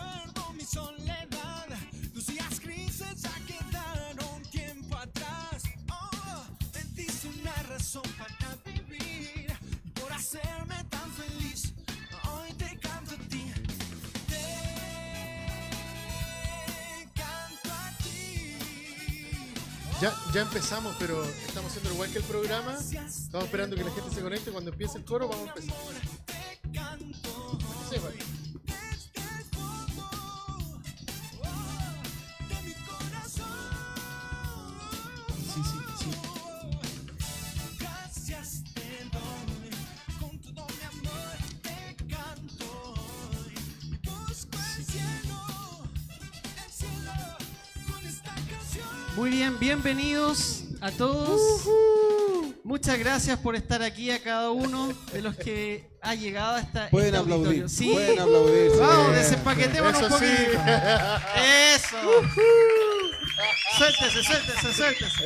recuerdo mi soledad. Tus días grises ya quedaron tiempo atrás. Oh, me diste una razón para vivir, por hacerme tan feliz. Hoy te canto a ti. Ya empezamos, pero estamos haciendo igual que el programa. Estamos esperando que la gente se conecte. Cuando empiece el coro vamos a empezar. Sí, vale. Sí. Gracias te doy, con todo mi amor te canto hoy. Busco el cielo con esta canción. Muy bien, bienvenidos a todos. Muchas gracias por estar aquí a cada uno de los que ha llegado hasta Pueden este aplaudir, auditorio. Sí. pueden aplaudir. Vamos, desempaquetémonos un Eso sí. poquito. Eso. Suéltese.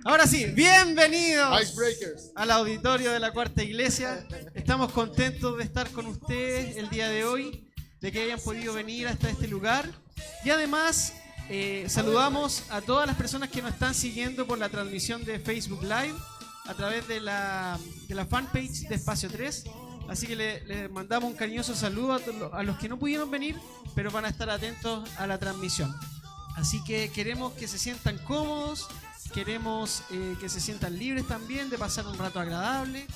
Ahora sí, bienvenidos Icebreakers. al auditorio de la Cuarta Iglesia. Estamos contentos de estar con ustedes el día de hoy, de que hayan podido venir hasta este lugar. Y además, saludamos a todas las personas que nos están siguiendo por la transmisión de Facebook Live a través de la fanpage de Espacio 3. Así que le mandamos un cariñoso saludo a los que no pudieron venir, pero van a estar atentos a la transmisión. Así que queremos que se sientan cómodos, queremos que se sientan libres también de pasar un rato agradable,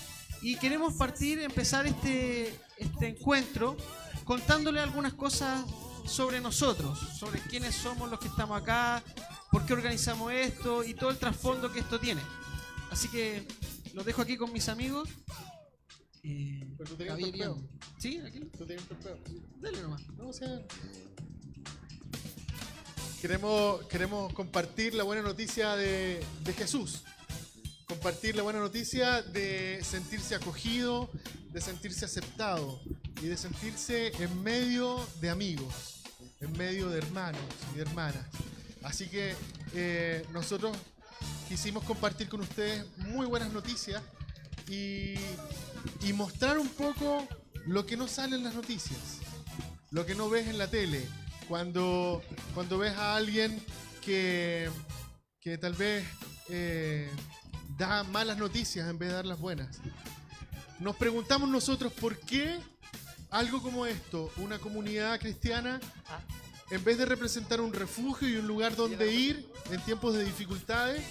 y queremos empezar este encuentro contándole algunas cosas sobre nosotros, sobre quiénes somos los que estamos acá, por qué organizamos esto y todo el trasfondo que esto tiene. Así que los dejo aquí con mis amigos. Pero tú tenías Javier y torpeo. Ian. ¿Sí? ¿Aquí? Tú tenías torpeo. Dale nomás. No, o sea, queremos compartir la buena noticia de Jesús. Compartir la buena noticia de sentirse acogido, de sentirse aceptado y de sentirse en medio de amigos, en medio de hermanos y de hermanas. Así que nosotros quisimos compartir con ustedes muy buenas noticias y mostrar un poco lo que no sale en las noticias, lo que no ves en la tele. Cuando ves a alguien que tal vez da malas noticias en vez de dar las buenas. Nos preguntamos nosotros por qué algo como esto, una comunidad cristiana, en vez de representar un refugio y un lugar donde ir en tiempos de dificultades,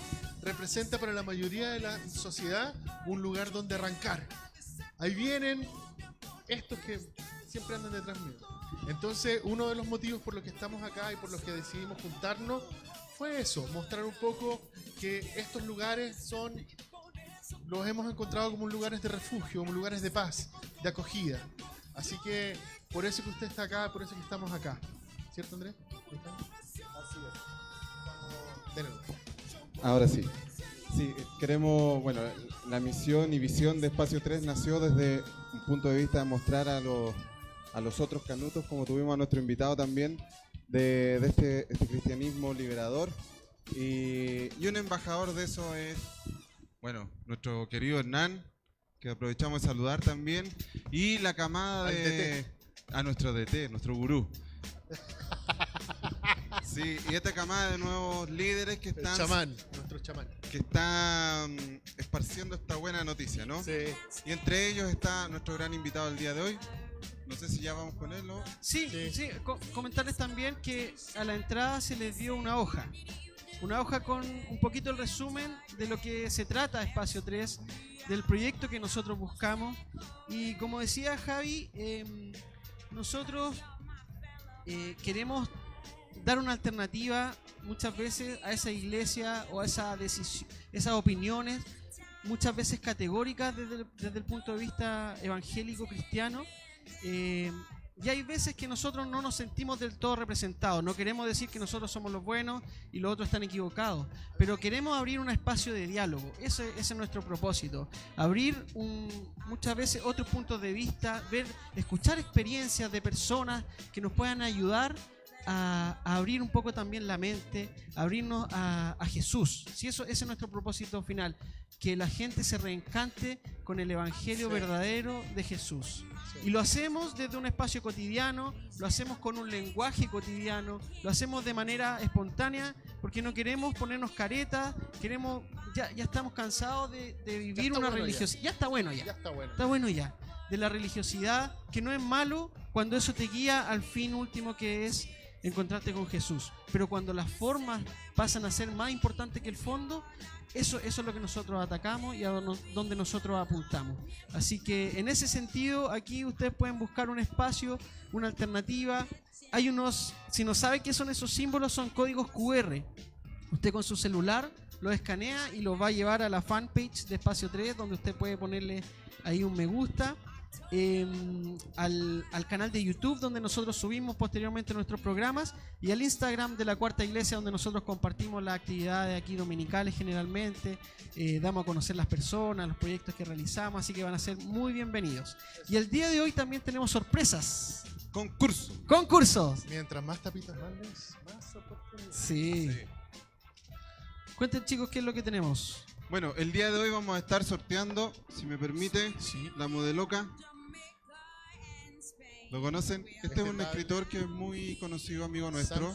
representa para la mayoría de la sociedad un lugar donde arrancar. Ahí vienen estos que siempre andan detrás mío. Entonces, uno de los motivos por los que estamos acá y por los que decidimos juntarnos fue eso, mostrar un poco que estos lugares los hemos encontrado como lugares de refugio, como lugares de paz, de acogida. Así que por eso que usted está acá, por eso que estamos acá. ¿Cierto, Andrés? Así es. Denle. Ahora sí. Sí, queremos, bueno, la misión y visión de Espacio 3 nació desde un punto de vista de mostrar a los otros canutos, como tuvimos a nuestro invitado también, de este cristianismo liberador. Y un embajador de eso es, bueno, nuestro querido Hernán, que aprovechamos de saludar también, y la camada a nuestro DT, nuestro gurú. Sí, y esta camada de nuevos líderes que están... Nuestro chamán. Que están esparciendo esta buena noticia, ¿no? Sí. Y entre ellos está nuestro gran invitado del día de hoy. No sé si ya vamos con él, ¿no? Sí. Comentarles también que a la entrada se les dio una hoja con un poquito el resumen de lo que se trata Espacio 3, del proyecto que nosotros buscamos. Y como decía Javi, nosotros queremos dar una alternativa muchas veces a esa iglesia o a esas opiniones, muchas veces categóricas desde el punto de vista evangélico cristiano. Y hay veces que nosotros no nos sentimos del todo representados. No queremos decir que nosotros somos los buenos y los otros están equivocados, pero queremos abrir un espacio de diálogo. Ese es nuestro propósito. Abrir muchas veces otros puntos de vista, escuchar experiencias de personas que nos puedan ayudar a abrir un poco también la mente, a abrirnos a Jesús. Si ese es nuestro propósito final, que la gente se reencante con el evangelio verdadero de Jesús. Y lo hacemos desde un espacio cotidiano, lo hacemos con un lenguaje cotidiano, lo hacemos de manera espontánea, porque no queremos ponernos caretas, ya estamos cansados de vivir una religiosidad. Ya está bueno ya. Ya está bueno. Está bueno ya. De la religiosidad, que no es malo cuando eso te guía al fin último, que es encontrarte con Jesús. Pero cuando las formas pasan a ser más importantes que el fondo, eso es lo que nosotros atacamos y a donde nosotros apuntamos. Así que en ese sentido, aquí ustedes pueden buscar un espacio, una alternativa. Hay unos, si no saben qué son esos símbolos, son códigos QR. Usted con su celular lo escanea y lo va a llevar a la fanpage de Espacio 3, donde usted puede ponerle ahí un me gusta. Al canal de YouTube, donde nosotros subimos posteriormente nuestros programas, y al Instagram de la Cuarta Iglesia, donde nosotros compartimos las actividades aquí dominicales generalmente, damos a conocer las personas, los proyectos que realizamos, así que van a ser muy bienvenidos. Y el día de hoy también tenemos sorpresas. Concursos. Mientras más tapitas mandes, más oportunidades. Sí. Cuenten, chicos, qué es lo que tenemos. Bueno, el día de hoy vamos a estar sorteando, si me permite, la Modeloca. ¿Lo conocen? Este es un escritor que es muy conocido, amigo nuestro.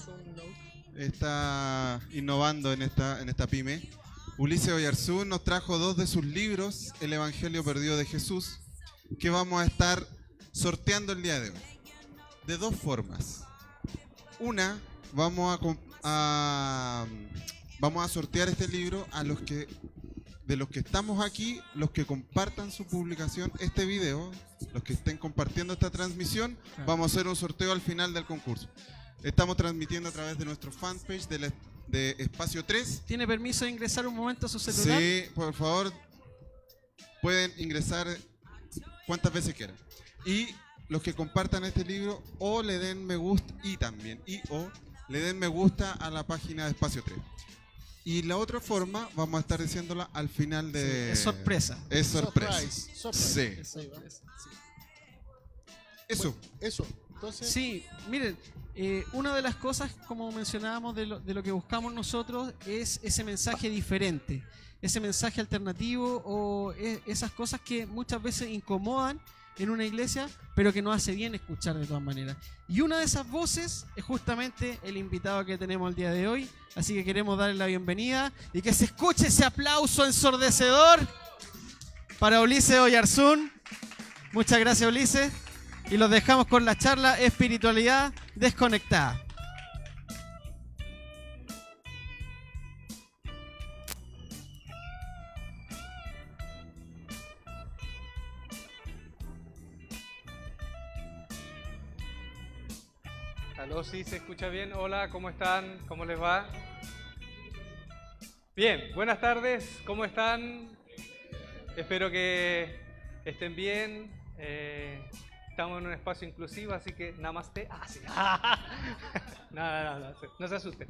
Está innovando en esta pyme. Ulises Oyarzún nos trajo 2 de sus libros, El Evangelio Perdido de Jesús, que vamos a estar sorteando el día de hoy. De 2 formas. Una, vamos a sortear este libro a de los que estamos aquí, los que compartan su publicación, este video, los que estén compartiendo esta transmisión, vamos a hacer un sorteo al final del concurso. Estamos transmitiendo a través de nuestro fanpage de Espacio 3. ¿Tiene permiso de ingresar un momento a su celular? Sí, por favor, pueden ingresar cuantas veces quieran. Y los que compartan este libro o le den me gusta le den me gusta a la página de Espacio 3. Y la otra forma, vamos a estar diciéndola al final de... Sí, es sorpresa. Es sorpresa. Surprise. Sí. Eso. Eso. Entonces, Sí, miren, una de las cosas, como mencionábamos, de lo que buscamos nosotros es ese mensaje diferente, ese mensaje alternativo o esas cosas que muchas veces incomodan en una iglesia, pero que nos hace bien escuchar de todas maneras. Y una de esas voces es justamente el invitado que tenemos el día de hoy, así que queremos darle la bienvenida y que se escuche ese aplauso ensordecedor para Ulises Oyarzún. Muchas gracias, Ulises, y los dejamos con la charla Espiritualidad Desconectada. Aló, sí, se escucha bien. Hola, ¿cómo están? ¿Cómo les va? Bien, buenas tardes, ¿cómo están? Espero que estén bien. Estamos en un espacio inclusivo, así que namaste. Ah, sí. No se asusten.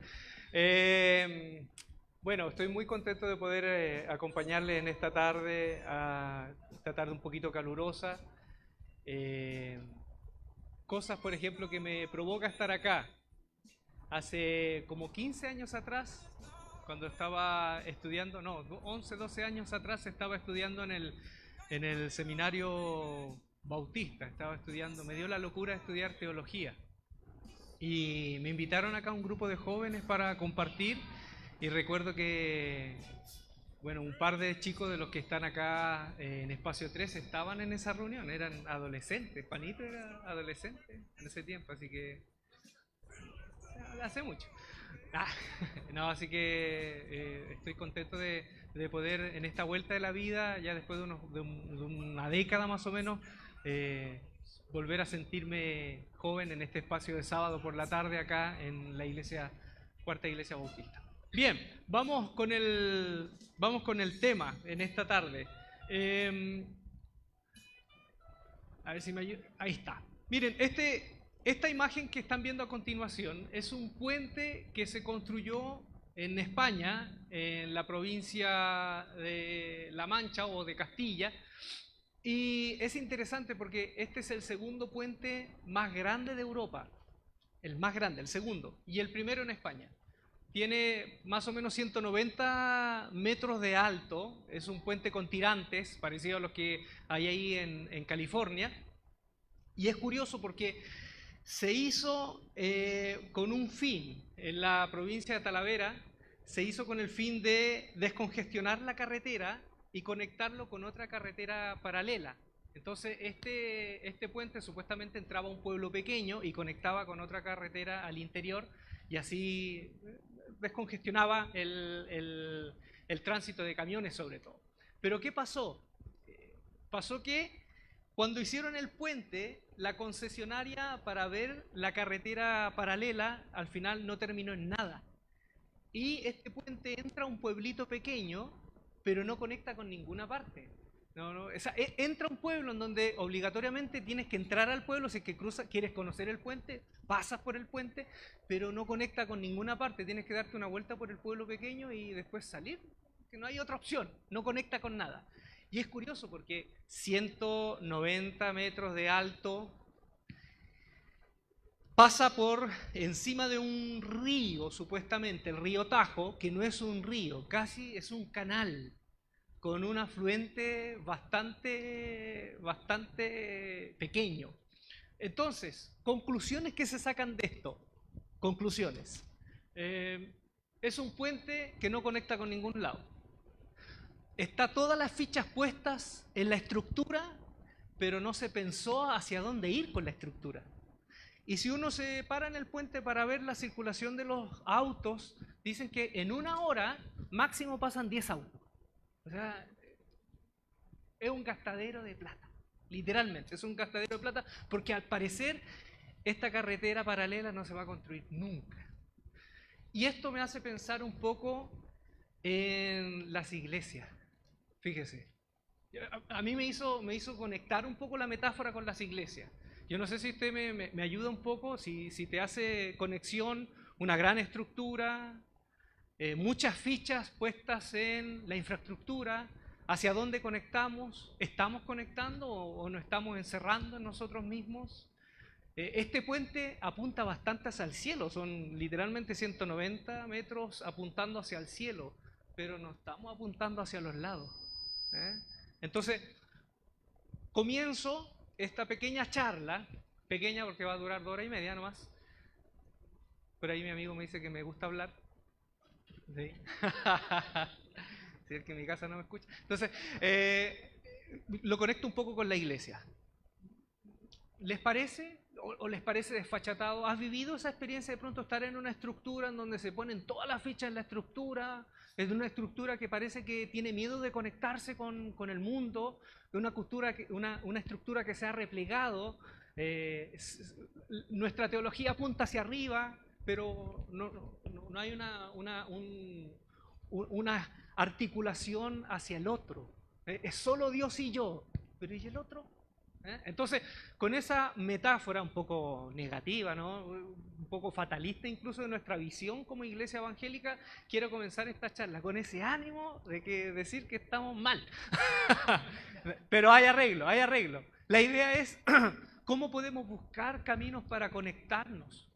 Bueno, estoy muy contento de poder acompañarles en esta tarde un poquito calurosa. Cosas, por ejemplo, que me provoca estar acá. Hace como 15 años atrás, cuando estaba estudiando, 11, 12 años atrás estaba estudiando en el seminario bautista, me dio la locura de estudiar teología. Y me invitaron acá a un grupo de jóvenes para compartir, y recuerdo que, bueno, un par de chicos de los que están acá en Espacio 3 estaban en esa reunión, eran adolescentes. Juanito era adolescente en ese tiempo, así que hace mucho. Así que estoy contento de poder en esta vuelta de la vida, ya después de una década más o menos, volver a sentirme joven en este espacio de sábado por la tarde acá en la Cuarta Iglesia Bautista. Bien, vamos con el tema en esta tarde. A ver si me ayuda. Ahí está. Miren, esta imagen que están viendo a continuación es un puente que se construyó en España, en la provincia de La Mancha o de Castilla. Y es interesante porque este es el segundo puente más grande de Europa. el más grande, el segundo, y el primero en España. Tiene más o menos 190 metros de alto, es un puente con tirantes, parecido a los que hay ahí en California, y es curioso porque se hizo con un fin, en la provincia de Talavera, se hizo con el fin de descongestionar la carretera y conectarlo con otra carretera paralela. Entonces este puente supuestamente entraba a un pueblo pequeño y conectaba con otra carretera al interior y así descongestionaba el tránsito de camiones sobre todo. Pero ¿qué pasó? Pasó que cuando hicieron el puente, la concesionaria para ver la carretera paralela al final no terminó en nada. Y este puente entra a un pueblito pequeño, pero no conecta con ninguna parte. Entra a un pueblo en donde obligatoriamente tienes que entrar al pueblo, si es que quieres conocer el puente, pasas por el puente, pero no conecta con ninguna parte. Tienes que darte una vuelta por el pueblo pequeño y después salir, que no hay otra opción, no conecta con nada. Y es curioso porque 190 metros de alto, pasa por encima de un río, supuestamente, el río Tajo, que no es un río, casi es un canal, con un afluente bastante pequeño. Entonces, conclusiones que se sacan de esto. Conclusiones. Es un puente que no conecta con ningún lado. Está todas las fichas puestas en la estructura, pero no se pensó hacia dónde ir con la estructura. Y si uno se para en el puente para ver la circulación de los autos, dicen que en una hora máximo pasan 10 autos. O sea, es un gastadero de plata, literalmente, es un gastadero de plata, porque al parecer esta carretera paralela no se va a construir nunca. Y esto me hace pensar un poco en las iglesias. Fíjese, a mí me hizo conectar un poco la metáfora con las iglesias. Yo no sé si usted me ayuda un poco, si te hace conexión, una gran estructura, muchas fichas puestas en la infraestructura, hacia dónde conectamos, ¿estamos conectando o nos estamos encerrando en nosotros mismos? Este puente apunta bastante hacia el cielo, son literalmente 190 metros apuntando hacia el cielo, pero no estamos apuntando hacia los lados. Entonces, comienzo esta pequeña charla, pequeña porque va a durar 2 horas y media nomás. Por ahí mi amigo me dice que me gusta hablar. Sí. Sí, el que en mi casa no me escucha. Entonces, lo conecto un poco con la iglesia. ¿Les parece o les parece desfachatado? ¿Has vivido esa experiencia de pronto estar en una estructura en donde se ponen todas las fichas en la estructura? Es una estructura que parece que tiene miedo de conectarse con el mundo, una estructura que se ha replegado. Nuestra teología apunta hacia arriba, pero no hay una articulación hacia el otro. Es solo Dios y yo, pero ¿y el otro? Entonces, con esa metáfora un poco negativa, ¿no? Un poco fatalista incluso de nuestra visión como iglesia evangélica, quiero comenzar esta charla con ese ánimo de decir que estamos mal. Pero hay arreglo, hay arreglo. La idea es cómo podemos buscar caminos para conectarnos.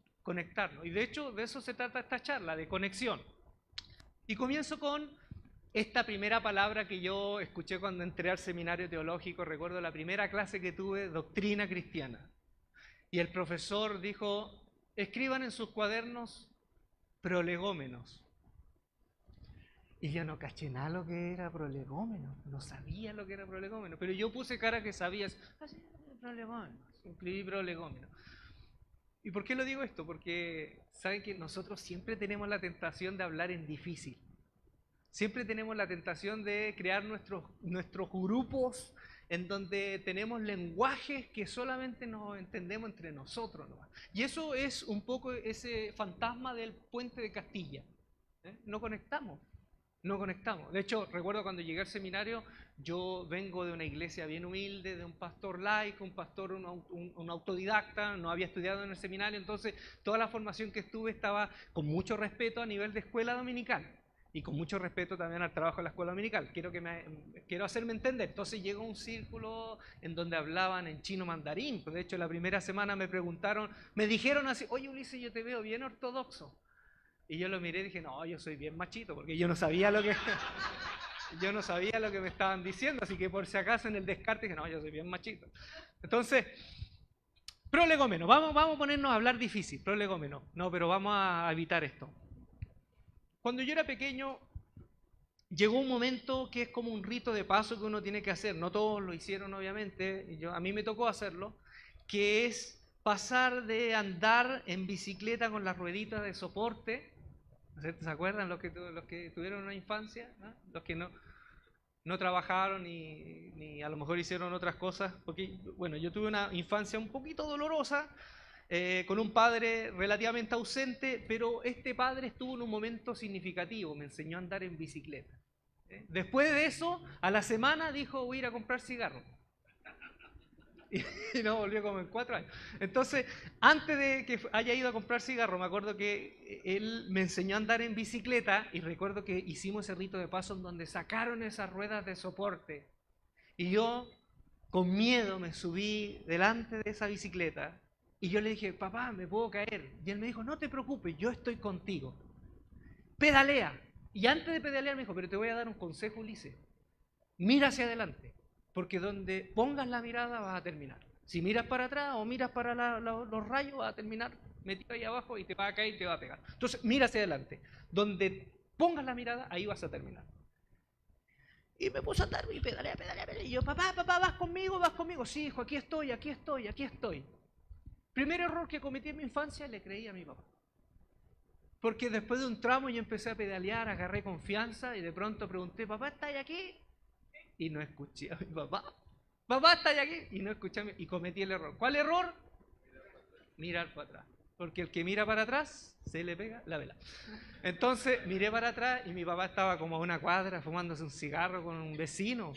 Y de hecho, de eso se trata esta charla, de conexión. Y comienzo con esta primera palabra que yo escuché cuando entré al seminario teológico. Recuerdo la primera clase que tuve, doctrina cristiana. Y el profesor dijo, escriban en sus cuadernos prolegómenos. Y yo no caché nada lo que era prolegómeno, no sabía lo que era prolegómeno, pero yo puse cara que sabía, así, prolegómeno, escribí prolegómeno. ¿Y por qué lo digo esto? Porque saben que nosotros siempre tenemos la tentación de hablar en difícil. Siempre tenemos la tentación de crear nuestros grupos en donde tenemos lenguajes que solamente nos entendemos entre nosotros, ¿no? Y eso es un poco ese fantasma del puente de Castilla. No conectamos. De hecho, recuerdo cuando llegué al seminario, yo vengo de una iglesia bien humilde, de un pastor laico, un autodidacta, no había estudiado en el seminario, entonces toda la formación que estuve estaba con mucho respeto a nivel de escuela dominical. y con mucho respeto también al trabajo de la escuela dominical. Quiero hacerme entender. Entonces llegó un círculo en donde hablaban en chino mandarín. Pues de hecho, la primera semana me dijeron así, oye Ulises, yo te veo bien ortodoxo. Y yo lo miré y dije, no, yo soy bien machito, porque yo no sabía lo que me estaban diciendo, así que por si acaso en el descarte dije, no, yo soy bien machito. Entonces, prolegómeno, vamos a ponernos a hablar difícil, prolegómeno. No, pero vamos a evitar esto. Cuando yo era pequeño, llegó un momento que es como un rito de paso que uno tiene que hacer. No todos lo hicieron, obviamente, y a mí me tocó hacerlo, que es pasar de andar en bicicleta con las rueditas de soporte. ¿Se acuerdan los que tuvieron una infancia? ¿No? Los que no trabajaron ni a lo mejor hicieron otras cosas. Porque, bueno, yo tuve una infancia un poquito dolorosa, con un padre relativamente ausente, pero este padre estuvo en un momento significativo, me enseñó a andar en bicicleta. Después de eso, a la semana dijo, voy a ir a comprar cigarros. Y no volvió como en 4 años. Entonces, antes de que haya ido a comprar cigarros, me acuerdo que él me enseñó a andar en bicicleta y recuerdo que hicimos ese rito de paso en donde sacaron esas ruedas de soporte. Y yo, con miedo, me subí delante de esa bicicleta y yo le dije, papá, me puedo caer. Y él me dijo, no te preocupes, yo estoy contigo. Pedalea. Y antes de pedalear me dijo, pero te voy a dar un consejo, Ulises. Mira hacia adelante. Porque donde pongas la mirada vas a terminar. Si miras para atrás o miras para los rayos, vas a terminar metido ahí abajo y te vas a caer y te va a pegar. Entonces, mira hacia adelante. Donde pongas la mirada, ahí vas a terminar. Y me puse a andar y pedalea. Y yo, papá, ¿vas conmigo? Sí, hijo, aquí estoy. Primer error que cometí en mi infancia, le creí a mi papá. Porque después de un tramo yo empecé a pedalear, agarré confianza y de pronto pregunté, papá, ¿estás aquí? Y no escuché a mi papá. Papá, ¿estás aquí? Y no escuché a mi... Y cometí el error. ¿Cuál error? Mirar para atrás. Porque el que mira para atrás, se le pega la vela. Entonces, miré para atrás y mi papá estaba como a una cuadra fumándose un cigarro con un vecino.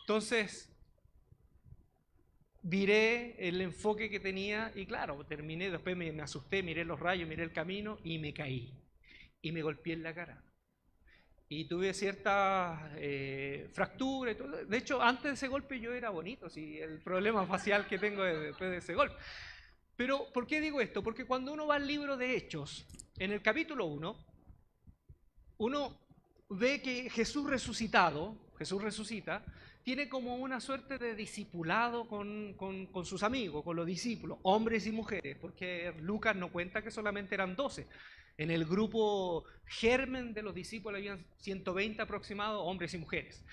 Entonces, viré el enfoque que tenía y claro, terminé, después me asusté, miré los rayos, miré el camino y me caí. Y me golpeé en la cara. Y tuve cierta fractura y todo. De hecho, antes de ese golpe yo era bonito, sí, el problema facial que tengo después de ese golpe. Pero, ¿por qué digo esto? Porque cuando uno va al libro de Hechos, en el capítulo 1, uno ve que Jesús rescita, tiene como una suerte de discipulado con sus amigos, con los discípulos, hombres y mujeres, porque Lucas no cuenta que solamente eran 12. En el grupo germen de los discípulos habían 120 aproximados, hombres y mujeres.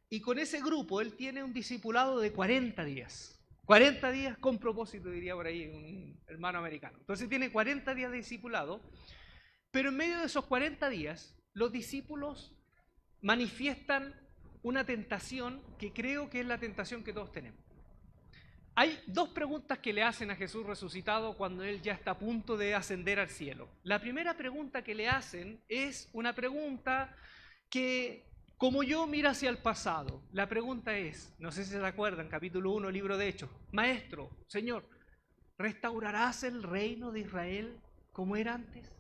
Y con ese grupo él tiene un discipulado de 40 días. 40 días con propósito, diría por ahí un hermano americano. Entonces tiene 40 días de discipulado, pero en medio de esos 40 días, los discípulos manifiestan una tentación que creo que es la tentación que todos tenemos. Hay 2 preguntas que le hacen a Jesús resucitado cuando Él ya está a punto de ascender al cielo. La primera pregunta que le hacen es una pregunta que, como yo, mira hacia el pasado. La pregunta es, no sé si se acuerdan, capítulo 1, libro de Hechos. Maestro, Señor, ¿restaurarás el reino de Israel como era antes?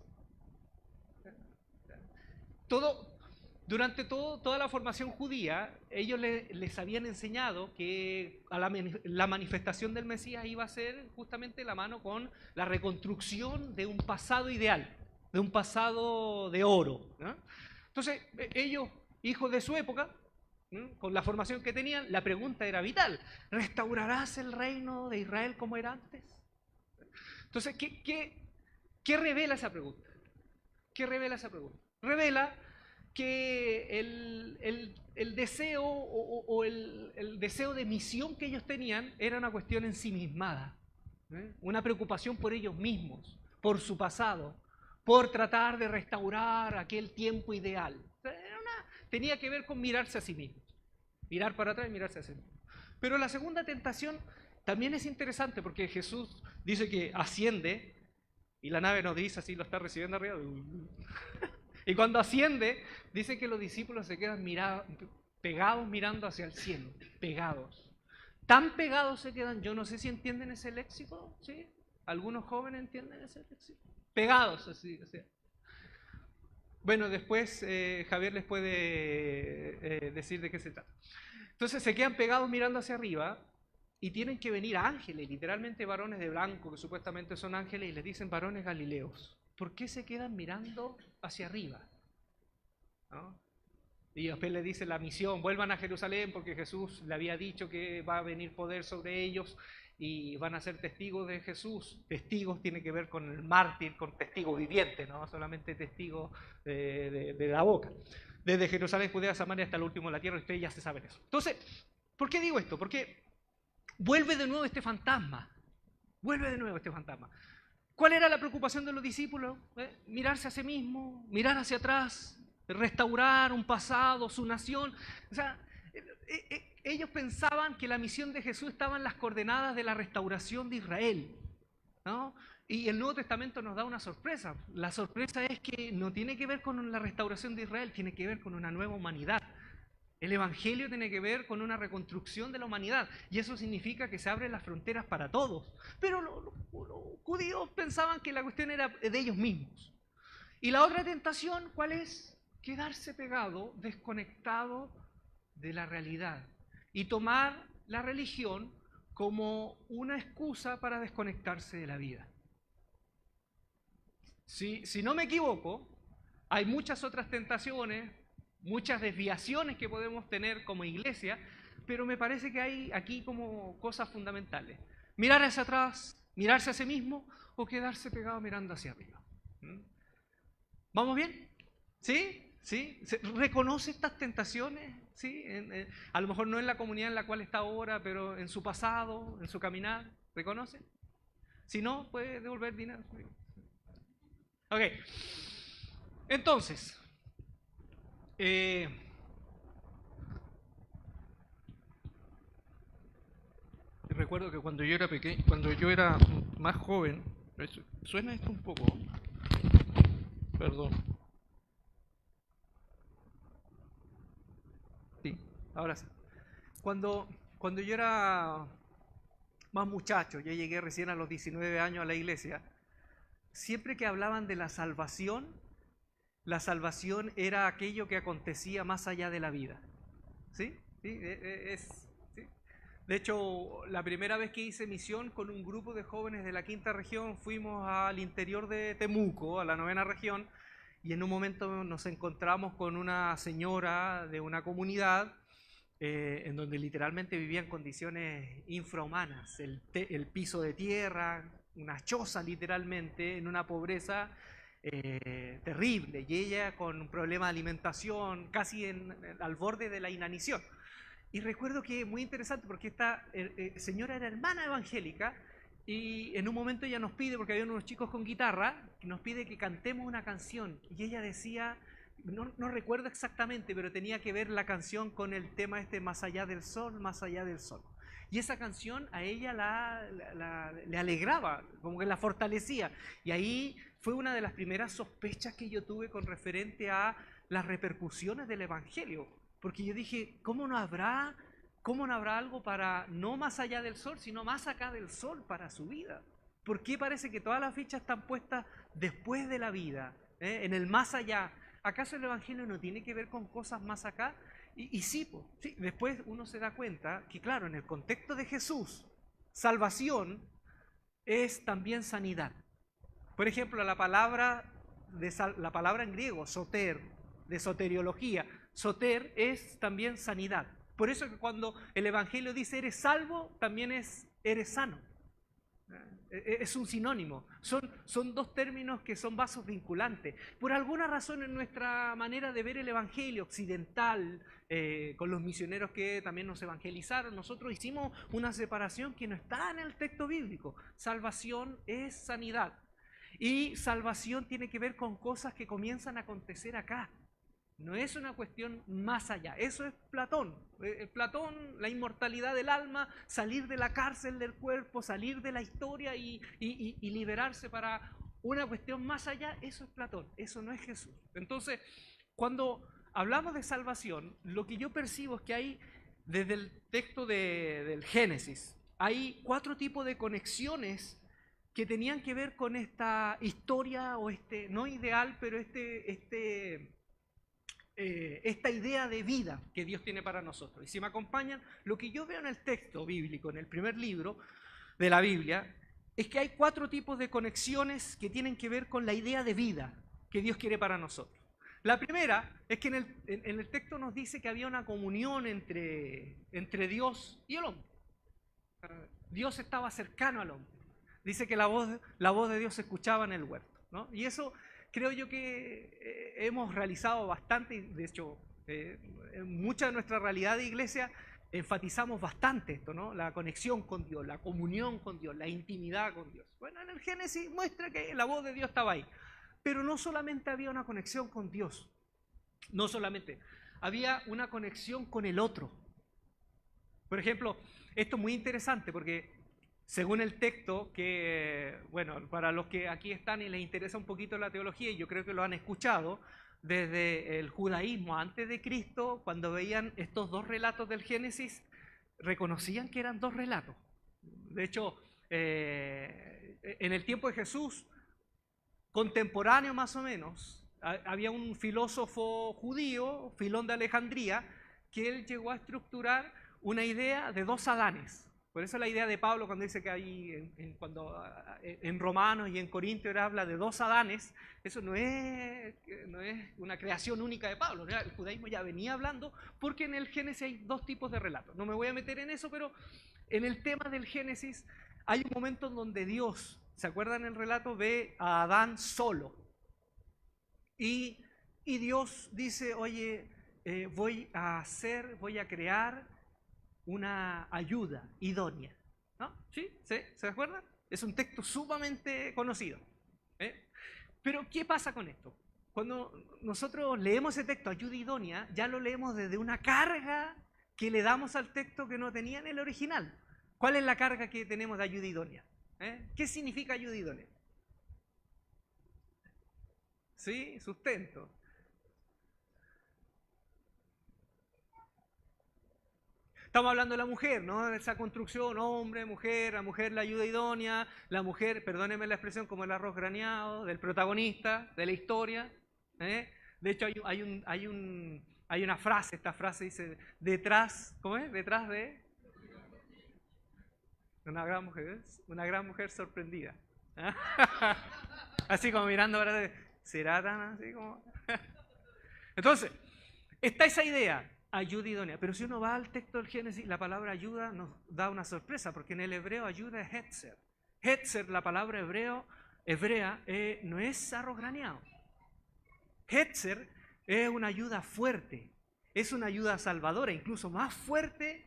Durante toda la formación judía, ellos les habían enseñado que la manifestación del Mesías iba a ser justamente la mano con la reconstrucción de un pasado ideal, de un pasado de oro, ¿no? Entonces, ellos, hijos de su época, ¿no?, con la formación que tenían, la pregunta era vital. ¿Restaurarás el reino de Israel como era antes? Entonces, ¿qué revela esa pregunta? ¿Qué revela esa pregunta? Revela que el deseo o el deseo de misión que ellos tenían era una cuestión ensimismada, una preocupación por ellos mismos, por su pasado, por tratar de restaurar aquel tiempo ideal. Tenía que ver con mirarse a sí mismos, mirar para atrás y mirarse a sí mismos. Pero la segunda tentación también es interesante porque Jesús dice que asciende y la nave nos dice así, lo está recibiendo arriba. Y cuando asciende, dice que los discípulos se quedan pegados mirando hacia el cielo, pegados. Tan pegados se quedan, yo no sé si entienden ese léxico, ¿sí? ¿Algunos jóvenes entienden ese léxico? Pegados, así, o sea. Bueno, después Javier les puede decir de qué se trata. Entonces se quedan pegados mirando hacia arriba y tienen que venir ángeles, literalmente varones de blanco, que supuestamente son ángeles, y les dicen varones galileos. ¿Por qué se quedan mirando hacia arriba? ¿No? Y después le dice la misión, vuelvan a Jerusalén porque Jesús le había dicho que va a venir poder sobre ellos y van a ser testigos de Jesús. Testigos tiene que ver con el mártir, con testigo viviente, no solamente testigo de la boca. Desde Jerusalén, Judea, Samaria hasta el último de la tierra, ustedes ya se saben eso. Entonces, ¿por qué digo esto? Porque vuelve de nuevo este fantasma. Vuelve de nuevo este fantasma. ¿Cuál era la preocupación de los discípulos? Mirarse a sí mismos, mirar hacia atrás, restaurar un pasado, su nación. O sea, ellos pensaban que la misión de Jesús estaba en las coordenadas de la restauración de Israel, ¿no? Y el Nuevo Testamento nos da una sorpresa. La sorpresa es que no tiene que ver con la restauración de Israel, tiene que ver con una nueva humanidad. El Evangelio tiene que ver con una reconstrucción de la humanidad y eso significa que se abren las fronteras para todos. Pero los judíos pensaban que la cuestión era de ellos mismos. Y la otra tentación, ¿cuál es? Quedarse pegado, desconectado de la realidad y tomar la religión como una excusa para desconectarse de la vida. Si no me equivoco, hay muchas otras tentaciones, muchas desviaciones que podemos tener como iglesia, pero me parece que hay aquí como cosas fundamentales. Mirar hacia atrás, mirarse a sí mismo o quedarse pegado mirando hacia arriba. ¿Vamos bien? ¿Sí? ¿Sí? ¿Reconoce estas tentaciones? ¿Sí? A lo mejor no en la comunidad en la cual está ahora, pero en su pasado, en su caminar. ¿Reconoce? Si no, puede devolver dinero. Ok. Entonces, recuerdo que cuando yo era pequeño, cuando yo era más joven, suena esto un poco, perdón. Sí, ahora sí. Cuando yo era más muchacho, yo llegué recién a los 19 años a la iglesia, siempre que hablaban de la salvación era aquello que acontecía más allá de la vida. ¿Sí? ¿Sí? ¿Sí? De hecho, la primera vez que hice misión con un grupo de jóvenes de la 5ª región, fuimos al interior de Temuco, a la 9ª región, y en un momento nos encontramos con una señora de una comunidad en donde literalmente vivía en condiciones infrahumanas, el piso de tierra, una choza literalmente, en una pobreza terrible, y ella con un problema de alimentación, casi al borde de la inanición. Y recuerdo que muy interesante porque esta señora era hermana evangélica y en un momento ella nos pide, porque había unos chicos con guitarra, nos pide que cantemos una canción y ella decía, no recuerdo exactamente, pero tenía que ver la canción con el tema más allá del sol, más allá del sol. Y esa canción a ella le alegraba, como que la fortalecía. Y ahí fue una de las primeras sospechas que yo tuve con referente a las repercusiones del Evangelio. Porque yo dije, ¿cómo no habrá algo para no más allá del sol, sino más acá del sol para su vida? ¿Por qué parece que todas las fichas están puestas después de la vida, en el más allá? ¿Acaso el Evangelio no tiene que ver con cosas más acá? Y sí, después uno se da cuenta que, claro, en el contexto de Jesús, salvación es también sanidad. Por ejemplo, la palabra en griego, soter, de soteriología, soter es también sanidad. Por eso que cuando el Evangelio dice eres salvo, también eres sano. Es un sinónimo. Son dos términos que son vasos vinculantes. Por alguna razón en nuestra manera de ver el Evangelio occidental, con los misioneros que también nos evangelizaron, nosotros hicimos una separación que no está en el texto bíblico. Salvación es sanidad. Y salvación tiene que ver con cosas que comienzan a acontecer acá. No es una cuestión más allá. Eso es Platón. Platón, la inmortalidad del alma, salir de la cárcel del cuerpo, salir de la historia y liberarse para una cuestión más allá, eso es Platón, eso no es Jesús. Entonces, cuando hablamos de salvación, lo que yo percibo es que hay, desde el texto del Génesis, hay 4 tipos de conexiones que tenían que ver con esta historia o no ideal, pero esta idea de vida que Dios tiene para nosotros. Y si me acompañan, lo que yo veo en el texto bíblico, en el primer libro de la Biblia, es que hay 4 tipos de conexiones que tienen que ver con la idea de vida que Dios quiere para nosotros. La primera es que en el texto nos dice que había una comunión entre Dios y el hombre. Dios estaba cercano al hombre. Dice que la voz de Dios se escuchaba en el huerto, ¿no? Y eso creo yo que hemos realizado bastante, y de hecho, en mucha de nuestra realidad de iglesia enfatizamos bastante esto, ¿no? La conexión con Dios, la comunión con Dios, la intimidad con Dios. Bueno, en el Génesis muestra que la voz de Dios estaba ahí. Pero no solamente había una conexión con Dios, no solamente, había una conexión con el otro. Por ejemplo, esto es muy interesante porque según el texto, que, bueno, para los que aquí están y les interesa un poquito la teología, y yo creo que lo han escuchado, desde el judaísmo antes de Cristo, cuando veían estos 2 relatos del Génesis, reconocían que eran 2 relatos. De hecho, en el tiempo de Jesús, contemporáneo más o menos, había un filósofo judío, Filón de Alejandría, que él llegó a estructurar una idea de 2 Adanes. Por eso la idea de Pablo cuando dice que hay en Romanos y en Corintios habla de 2 Adanes, eso no es una creación única de Pablo. El judaísmo ya venía hablando porque en el Génesis hay 2 tipos de relatos. No me voy a meter en eso, pero en el tema del Génesis hay un momento en donde Dios, ¿se acuerdan el relato? Ve a Adán solo. Y Dios dice, oye, voy a crear una ayuda idónea. ¿No? ¿Sí? ¿Se acuerdan? Es un texto sumamente conocido. Pero, ¿qué pasa con esto? Cuando nosotros leemos ese texto, ayuda idónea, ya lo leemos desde una carga que le damos al texto que no tenía en el original. ¿Cuál es la carga que tenemos de ayuda idónea? ¿Qué significa ayuda idónea? ¿Sí? Sustento. Estamos hablando de la mujer, ¿no? Esa construcción, hombre, mujer, la mujer la ayuda idónea, la mujer, perdónenme la expresión, como el arroz graneado, del protagonista, de la historia. De hecho, hay una frase, esta frase dice, detrás, ¿cómo es? Detrás de una gran mujer sorprendida. Así como mirando ahora, ¿será tan así como? Entonces, está esa idea. Ayuda idónea. Pero si uno va al texto del Génesis, la palabra ayuda nos da una sorpresa, porque en el hebreo ayuda es hetzer. Hetzer, la palabra hebrea, no es arroz graneado. Hetzer es una ayuda fuerte, es una ayuda salvadora, incluso más fuerte,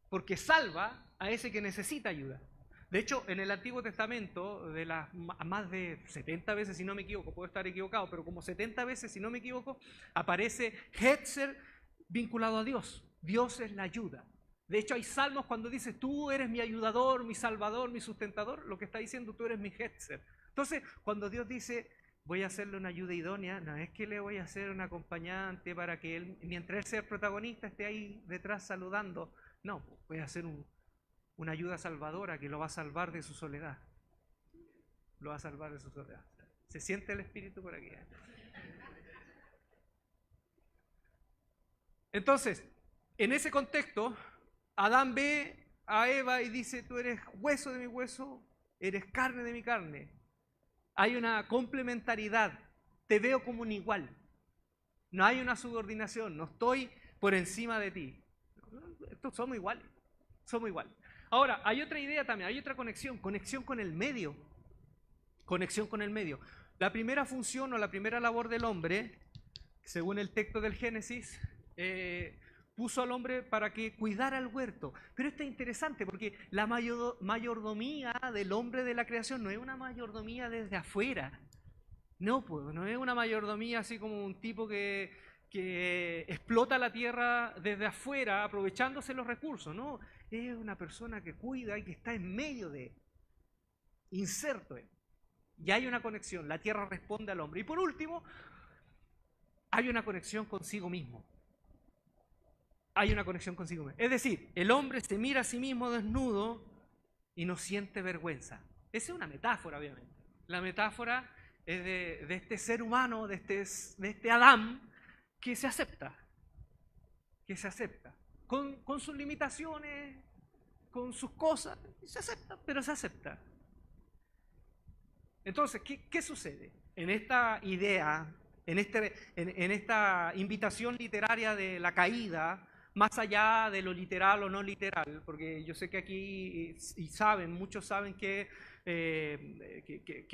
porque salva a ese que necesita ayuda. De hecho, en el Antiguo Testamento, de las más de 70 veces, si no me equivoco, puedo estar equivocado, pero como 70 veces, si no me equivoco, aparece hetzer vinculado a Dios. Dios es la ayuda. De hecho, hay salmos cuando dice, tú eres mi ayudador, mi salvador, mi sustentador, lo que está diciendo, tú eres mi hetzer. Entonces, cuando Dios dice, voy a hacerle una ayuda idónea, no es que le voy a hacer un acompañante para que él, mientras él sea el protagonista, esté ahí detrás saludando. No, voy a hacer una ayuda salvadora que lo va a salvar de su soledad. Lo va a salvar de su soledad. ¿Se siente el espíritu por aquí? Entonces, en ese contexto, Adán ve a Eva y dice, tú eres hueso de mi hueso, eres carne de mi carne. Hay una complementariedad, te veo como un igual. No hay una subordinación, no estoy por encima de ti. Estos somos iguales, somos iguales. Ahora, hay otra idea también, hay otra conexión con el medio. Conexión con el medio. La primera función o la primera labor del hombre, según el texto del Génesis, puso al hombre para que cuidara el huerto. Pero esto es interesante porque la mayordomía del hombre de la creación no es una mayordomía desde afuera. No, pues, no es una mayordomía así como un tipo que explota la tierra desde afuera aprovechándose los recursos. No, es una persona que cuida y que está en medio de, inserto en. Y hay una conexión, la tierra responde al hombre. Y por último, hay una conexión consigo mismo. Hay una conexión consigo mismo. Es decir, el hombre se mira a sí mismo desnudo y no siente vergüenza. Esa es una metáfora, obviamente. La metáfora es de este ser humano, de este Adán, que se acepta. Con sus limitaciones, con sus cosas, se acepta, pero se acepta. Entonces, ¿qué sucede? En esta idea, en esta invitación literaria de la caída, más allá de lo literal o no literal, porque yo sé que aquí, y muchos saben que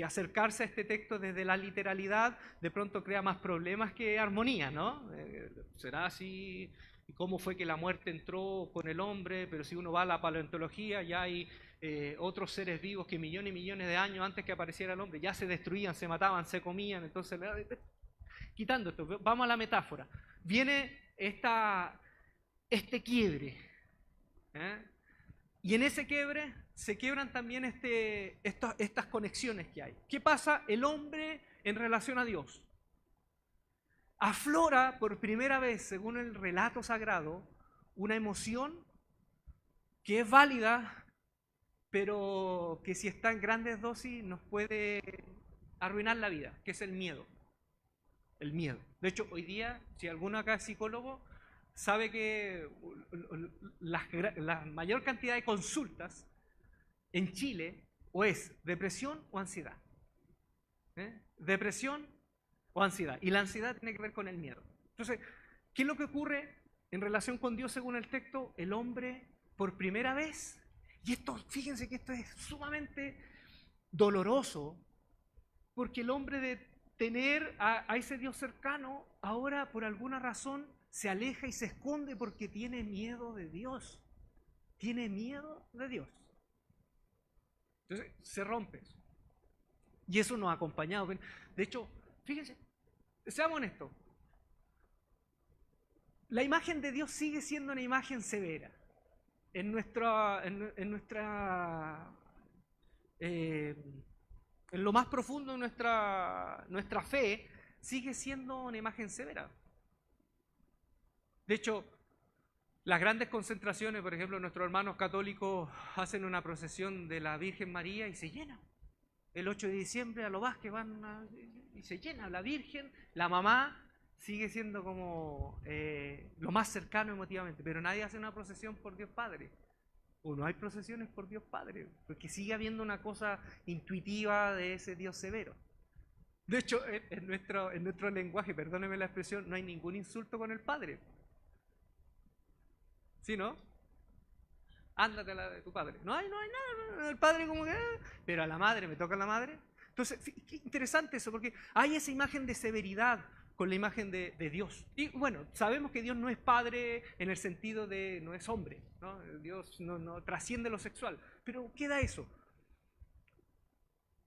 acercarse a este texto desde la literalidad de pronto crea más problemas que armonía, ¿no? ¿Será así? ¿Cómo fue que la muerte entró con el hombre? Pero si uno va a la paleontología, ya hay otros seres vivos que millones y millones de años antes que apareciera el hombre ya se destruían, se mataban, se comían. Entonces, quitando esto, vamos a la metáfora. Viene este quiebre, ¿eh? Y en ese quiebre se quiebran también estas conexiones que hay. ¿Qué pasa? El hombre en relación a Dios. Aflora por primera vez, según el relato sagrado, una emoción que es válida, pero que si está en grandes dosis nos puede arruinar la vida, que es el miedo. El miedo. De hecho, hoy día, si alguno acá es psicólogo, sabe que la mayor cantidad de consultas en Chile o es depresión o ansiedad. Depresión o ansiedad. Y la ansiedad tiene que ver con el miedo. Entonces, ¿qué es lo que ocurre en relación con Dios según el texto? El hombre, por primera vez, y esto, fíjense que esto es sumamente doloroso, porque el hombre de tener a ese Dios cercano, ahora por alguna razón se aleja y se esconde porque tiene miedo de Dios. Tiene miedo de Dios. Entonces, se rompe eso. Y eso nos ha acompañado. De hecho, fíjense, seamos honestos. La imagen de Dios sigue siendo una imagen severa. En lo más profundo de nuestra fe, sigue siendo una imagen severa. De hecho, las grandes concentraciones, por ejemplo, nuestros hermanos católicos hacen una procesión de la Virgen María y se llena. El 8 de diciembre a lo Vázquez y se llena. La Virgen, la mamá, sigue siendo como lo más cercano emotivamente, pero nadie hace una procesión por Dios Padre. O no hay procesiones por Dios Padre, porque sigue habiendo una cosa intuitiva de ese Dios severo. De hecho, en nuestro lenguaje, perdónenme la expresión, no hay ningún insulto con el Padre. ¿Sí, no? Ándate a la de tu padre. No hay nada, el padre como que... Pero a la madre, me toca a la madre. Entonces, qué interesante eso, porque hay esa imagen de severidad con la imagen de Dios. Y bueno, sabemos que Dios no es padre en el sentido de no es hombre, ¿no? Dios no trasciende lo sexual, pero queda eso.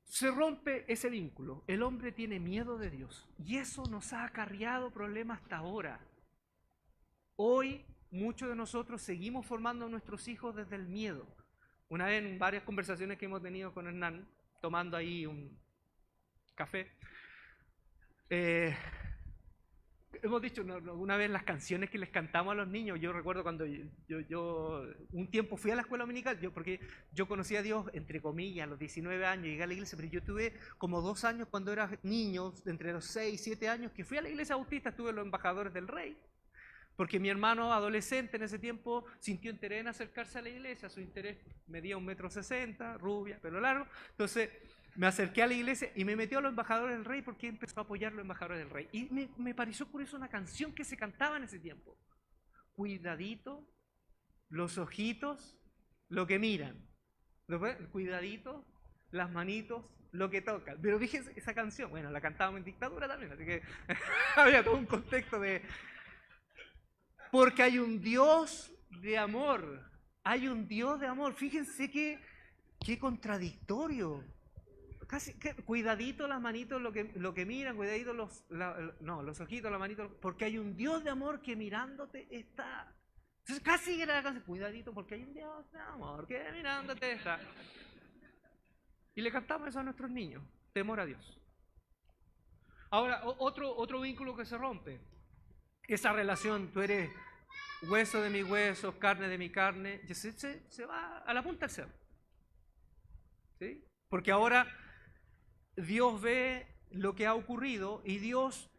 Se rompe ese vínculo, el hombre tiene miedo de Dios y eso nos ha acarreado problemas hasta ahora. Hoy muchos de nosotros seguimos formando a nuestros hijos desde el miedo. Una vez en varias conversaciones que hemos tenido con Hernán, tomando ahí un café, hemos dicho una vez las canciones que les cantamos a los niños. Yo recuerdo cuando yo un tiempo fui a la escuela dominical, porque yo conocí a Dios, entre comillas, a los 19 años, llegué a la iglesia, pero yo tuve como 2 años cuando era niño, entre los 6 y 7 años, que fui a la iglesia bautista, estuve en los embajadores del rey, porque mi hermano adolescente en ese tiempo sintió interés en acercarse a la iglesia, su interés medía 1,60 m, rubia, pelo largo, entonces me acerqué a la iglesia y me metió a los embajadores del rey porque empezó a apoyar a los embajadores del rey. Y me pareció curioso una canción que se cantaba en ese tiempo. Cuidadito, los ojitos, lo que miran. Cuidadito, las manitos, lo que tocan. Pero fíjense esa canción, bueno, la cantábamos en dictadura también, así que había todo un contexto de... Porque hay un Dios de amor, hay un Dios de amor. Fíjense qué contradictorio. Cuidadito las manitos lo que miran, cuidadito los ojitos, las manitos, porque hay un Dios de amor que mirándote está. Entonces casi era la canción, cuidadito porque hay un Dios de amor que mirándote está. Y le cantamos eso a nuestros niños, temor a Dios. Ahora, otro vínculo que se rompe, esa relación, tú eres hueso de mis huesos, carne de mi carne, se va a la punta del cerro. ¿Sí? Porque ahora Dios ve lo que ha ocurrido y Dios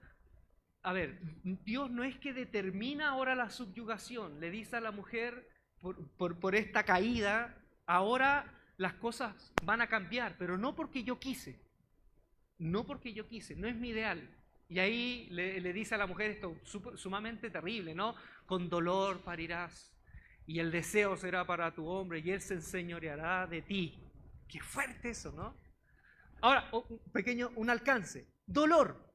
no es que determina ahora la subyugación, le dice a la mujer por esta caída, ahora las cosas van a cambiar, pero no porque yo quise, no es mi ideal. Y ahí le dice a la mujer esto sumamente terrible, ¿no? Con dolor parirás y el deseo será para tu hombre y él se enseñoreará de ti. Qué fuerte eso, ¿no? Ahora, un alcance. Dolor.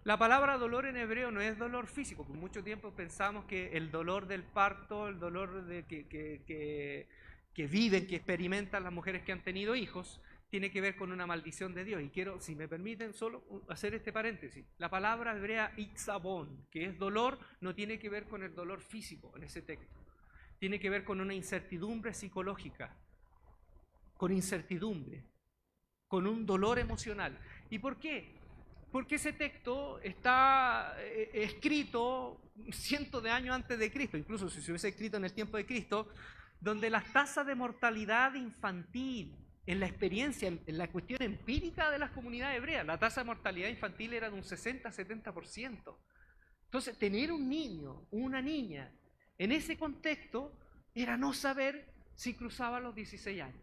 La palabra dolor en hebreo no es dolor físico. Por mucho tiempo pensamos que el dolor del parto, el dolor que viven, que experimentan las mujeres que han tenido hijos, tiene que ver con una maldición de Dios. Y quiero, si me permiten, solo hacer este paréntesis. La palabra hebrea itzabón, que es dolor, no tiene que ver con el dolor físico en ese texto. Tiene que ver con una incertidumbre psicológica, con incertidumbre, con un dolor emocional. ¿Y por qué? Porque ese texto está escrito cientos de años antes de Cristo, incluso si se hubiese escrito en el tiempo de Cristo, donde las tasas de mortalidad infantil, en la experiencia, en la cuestión empírica de las comunidades hebreas, la tasa de mortalidad infantil era de un 60-70%. Entonces, tener un niño, una niña, en ese contexto, era no saber si cruzaba los 16 años.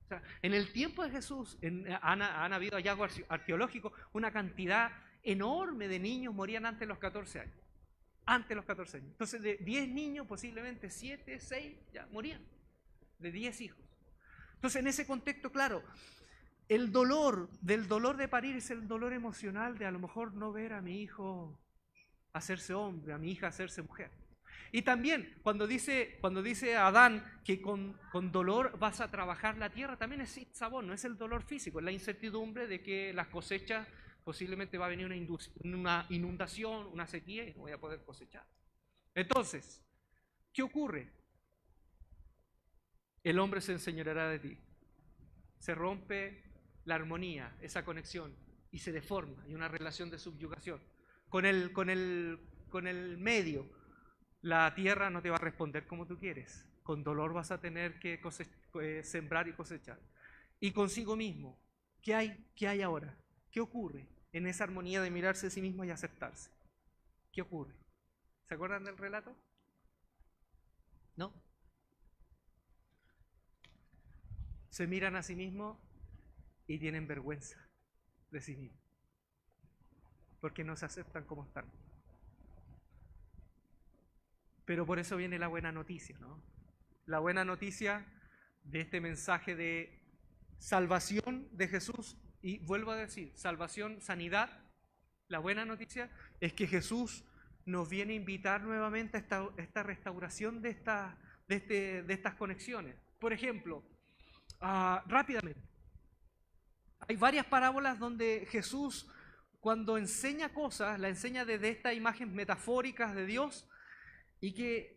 O sea, en el tiempo de Jesús han habido hallazgos arqueológicos, una cantidad enorme de niños morían antes de los 14 años. Antes de los 14 años. Entonces, de 10 niños, posiblemente 7, 6 ya morían. De 10 hijos. Entonces, en ese contexto, claro, el dolor de parir es el dolor emocional de a lo mejor no ver a mi hijo hacerse hombre, a mi hija hacerse mujer. Y también, cuando dice Adán que con dolor vas a trabajar la tierra, también es itzabón, no es el dolor físico, es la incertidumbre de que las cosechas, posiblemente va a venir una inundación, una sequía y no voy a poder cosechar. Entonces, ¿qué ocurre? El hombre se enseñoreará de ti. Se rompe la armonía, esa conexión, y se deforma, hay una relación de subyugación. Con el medio, la tierra no te va a responder como tú quieres. Con dolor vas a tener que sembrar y cosechar. Y consigo mismo, ¿qué hay ahora? ¿Qué ocurre en esa armonía de mirarse a sí mismo y aceptarse? ¿Qué ocurre? ¿Se acuerdan del relato? ¿No? Se miran a sí mismos y tienen vergüenza de sí mismos, porque no se aceptan como están. Pero por eso viene la buena noticia, ¿no? La buena noticia de este mensaje de salvación de Jesús, y vuelvo a decir, salvación, sanidad. La buena noticia es que Jesús nos viene a invitar nuevamente a esta restauración de estas conexiones. Por ejemplo, rápidamente, hay varias parábolas donde Jesús, cuando enseña cosas, la enseña desde estas imágenes metafóricas de Dios, y que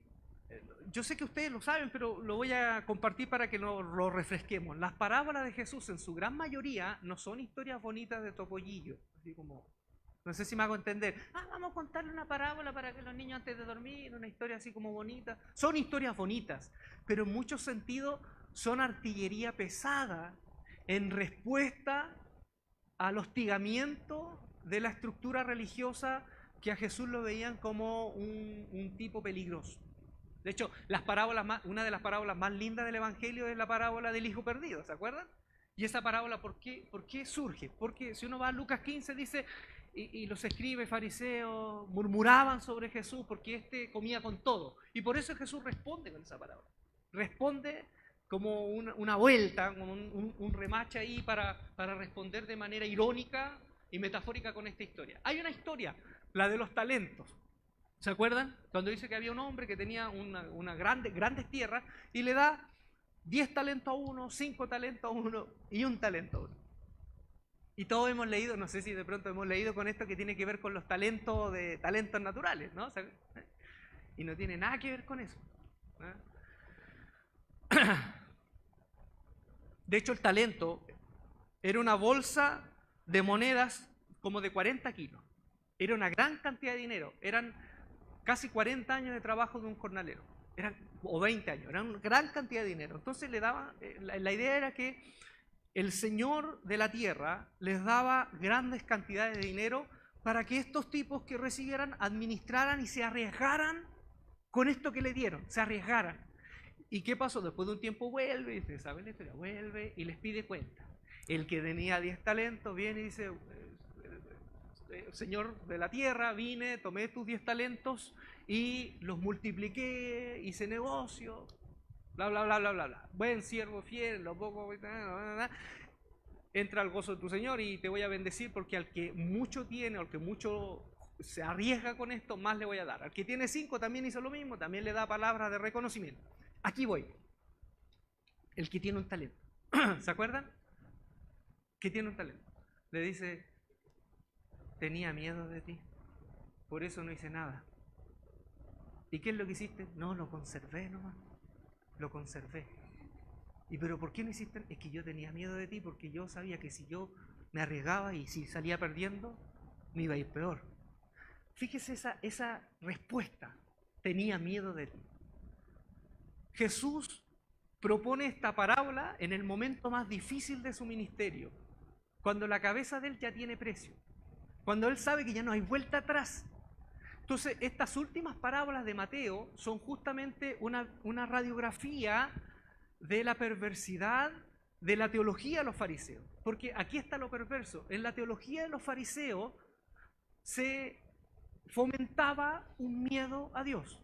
yo sé que ustedes lo saben, pero lo voy a compartir para que lo refresquemos. Las parábolas de Jesús, en su gran mayoría, no son historias bonitas de topollillo, así como, no sé si me hago entender, vamos a contarle una parábola para que los niños antes de dormir, una historia así como bonita. Son historias bonitas, pero en muchos sentidos son artillería pesada en respuesta al hostigamiento de la estructura religiosa que a Jesús lo veían como un tipo peligroso. De hecho, una de las parábolas más lindas del Evangelio es la parábola del hijo perdido, ¿se acuerdan? Y esa parábola, ¿por qué surge? Porque si uno va a Lucas 15, dice, y los escribas fariseos murmuraban sobre Jesús porque éste comía con todo. Y por eso Jesús responde con esa parábola. Responde como una vuelta, como un remache ahí para responder de manera irónica y metafórica con esta historia. Hay una historia, la de los talentos. ¿Se acuerdan? Cuando dice que había un hombre que tenía grandes tierras y le da 10 talentos a uno, 5 talentos a uno y 1 talento a uno. Y todos hemos leído, no sé si de pronto hemos leído con esto que tiene que ver con los talentos naturales, ¿no? Y no tiene nada que ver con eso. De hecho, el talento era una bolsa de monedas como de 40 kilos. Era una gran cantidad de dinero. Eran casi 40 años de trabajo de un jornalero. O 20 años. Era una gran cantidad de dinero. Entonces le daban, la idea era que el señor de la tierra les daba grandes cantidades de dinero para que estos tipos que recibieran administraran y se arriesgaran con esto que le dieron, se arriesgaran. ¿Y qué pasó? Después de un tiempo vuelve, y ustedes saben la historia, vuelve y les pide cuenta. El que tenía 10 talentos viene y dice, señor de la tierra, vine, tomé tus 10 talentos y los multipliqué, hice negocio, bla, bla, bla, bla, bla, bla. Buen siervo fiel, lo poco, entra al gozo de tu Señor y te voy a bendecir porque al que mucho tiene, al que mucho se arriesga con esto, más le voy a dar. Al que tiene 5 también hizo lo mismo, también le da palabras de reconocimiento. Aquí voy. El que tiene un talento. ¿Se acuerdan? Que tiene un talento. Le dice, tenía miedo de ti, por eso no hice nada. ¿Y qué es lo que hiciste? No, lo conservé nomás. Lo conservé. ¿Y pero por qué no hiciste? Es que yo tenía miedo de ti, porque yo sabía que si yo me arriesgaba y si salía perdiendo, me iba a ir peor. Fíjese esa respuesta. Tenía miedo de ti. Jesús propone esta parábola en el momento más difícil de su ministerio, cuando la cabeza de él ya tiene precio, cuando él sabe que ya no hay vuelta atrás. Entonces, estas últimas parábolas de Mateo son justamente una radiografía de la perversidad de la teología de los fariseos. Porque aquí está lo perverso. En la teología de los fariseos se fomentaba un miedo a Dios.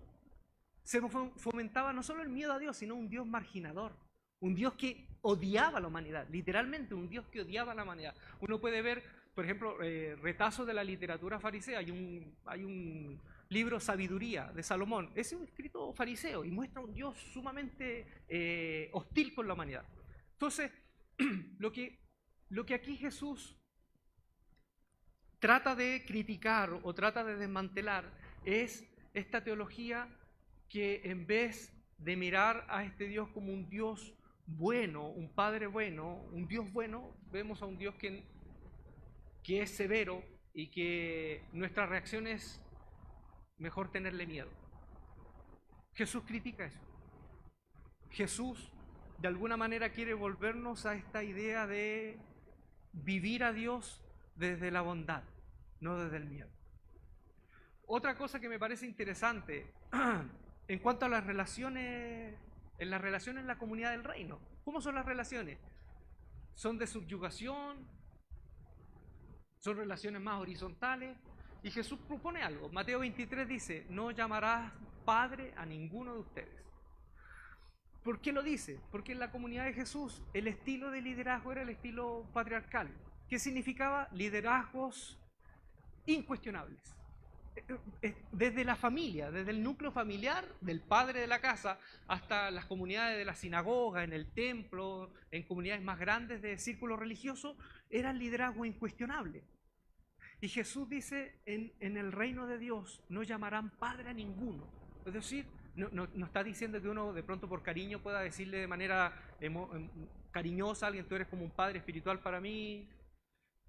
Se fomentaba no solo el miedo a Dios, sino un Dios marginador. Un Dios que odiaba a la humanidad. Literalmente un Dios que odiaba a la humanidad. Uno puede ver, por ejemplo, retazos de la literatura farisea. Hay un libro, Sabiduría, de Salomón. Es un escrito fariseo y muestra un Dios sumamente hostil con la humanidad. Entonces, lo que aquí Jesús trata de criticar o trata de desmantelar es esta teología que en vez de mirar a este Dios como un Dios bueno, un Padre bueno, un Dios bueno, vemos a un Dios que es severo y que nuestra reacción es mejor tenerle miedo. Jesús critica eso. Jesús de alguna manera quiere volvernos a esta idea de vivir a Dios desde la bondad, no desde el miedo. Otra cosa que me parece interesante en cuanto a las relaciones en la comunidad del reino. ¿Cómo son las relaciones? ¿Son de subyugación? ¿Son relaciones más horizontales? Y Jesús propone algo. Mateo 23 dice, no llamarás padre a ninguno de ustedes. ¿Por qué lo dice? Porque en la comunidad de Jesús el estilo de liderazgo era el estilo patriarcal. ¿Qué significaba? Liderazgos incuestionables. Desde la familia, desde el núcleo familiar del padre de la casa hasta las comunidades de la sinagoga, en el templo, en comunidades más grandes de círculo religioso, era el liderazgo incuestionable. Y Jesús dice, en el reino de Dios no llamarán padre a ninguno. Es decir, no está diciendo que uno de pronto por cariño pueda decirle de manera cariñosa a alguien, tú eres como un padre espiritual para mí,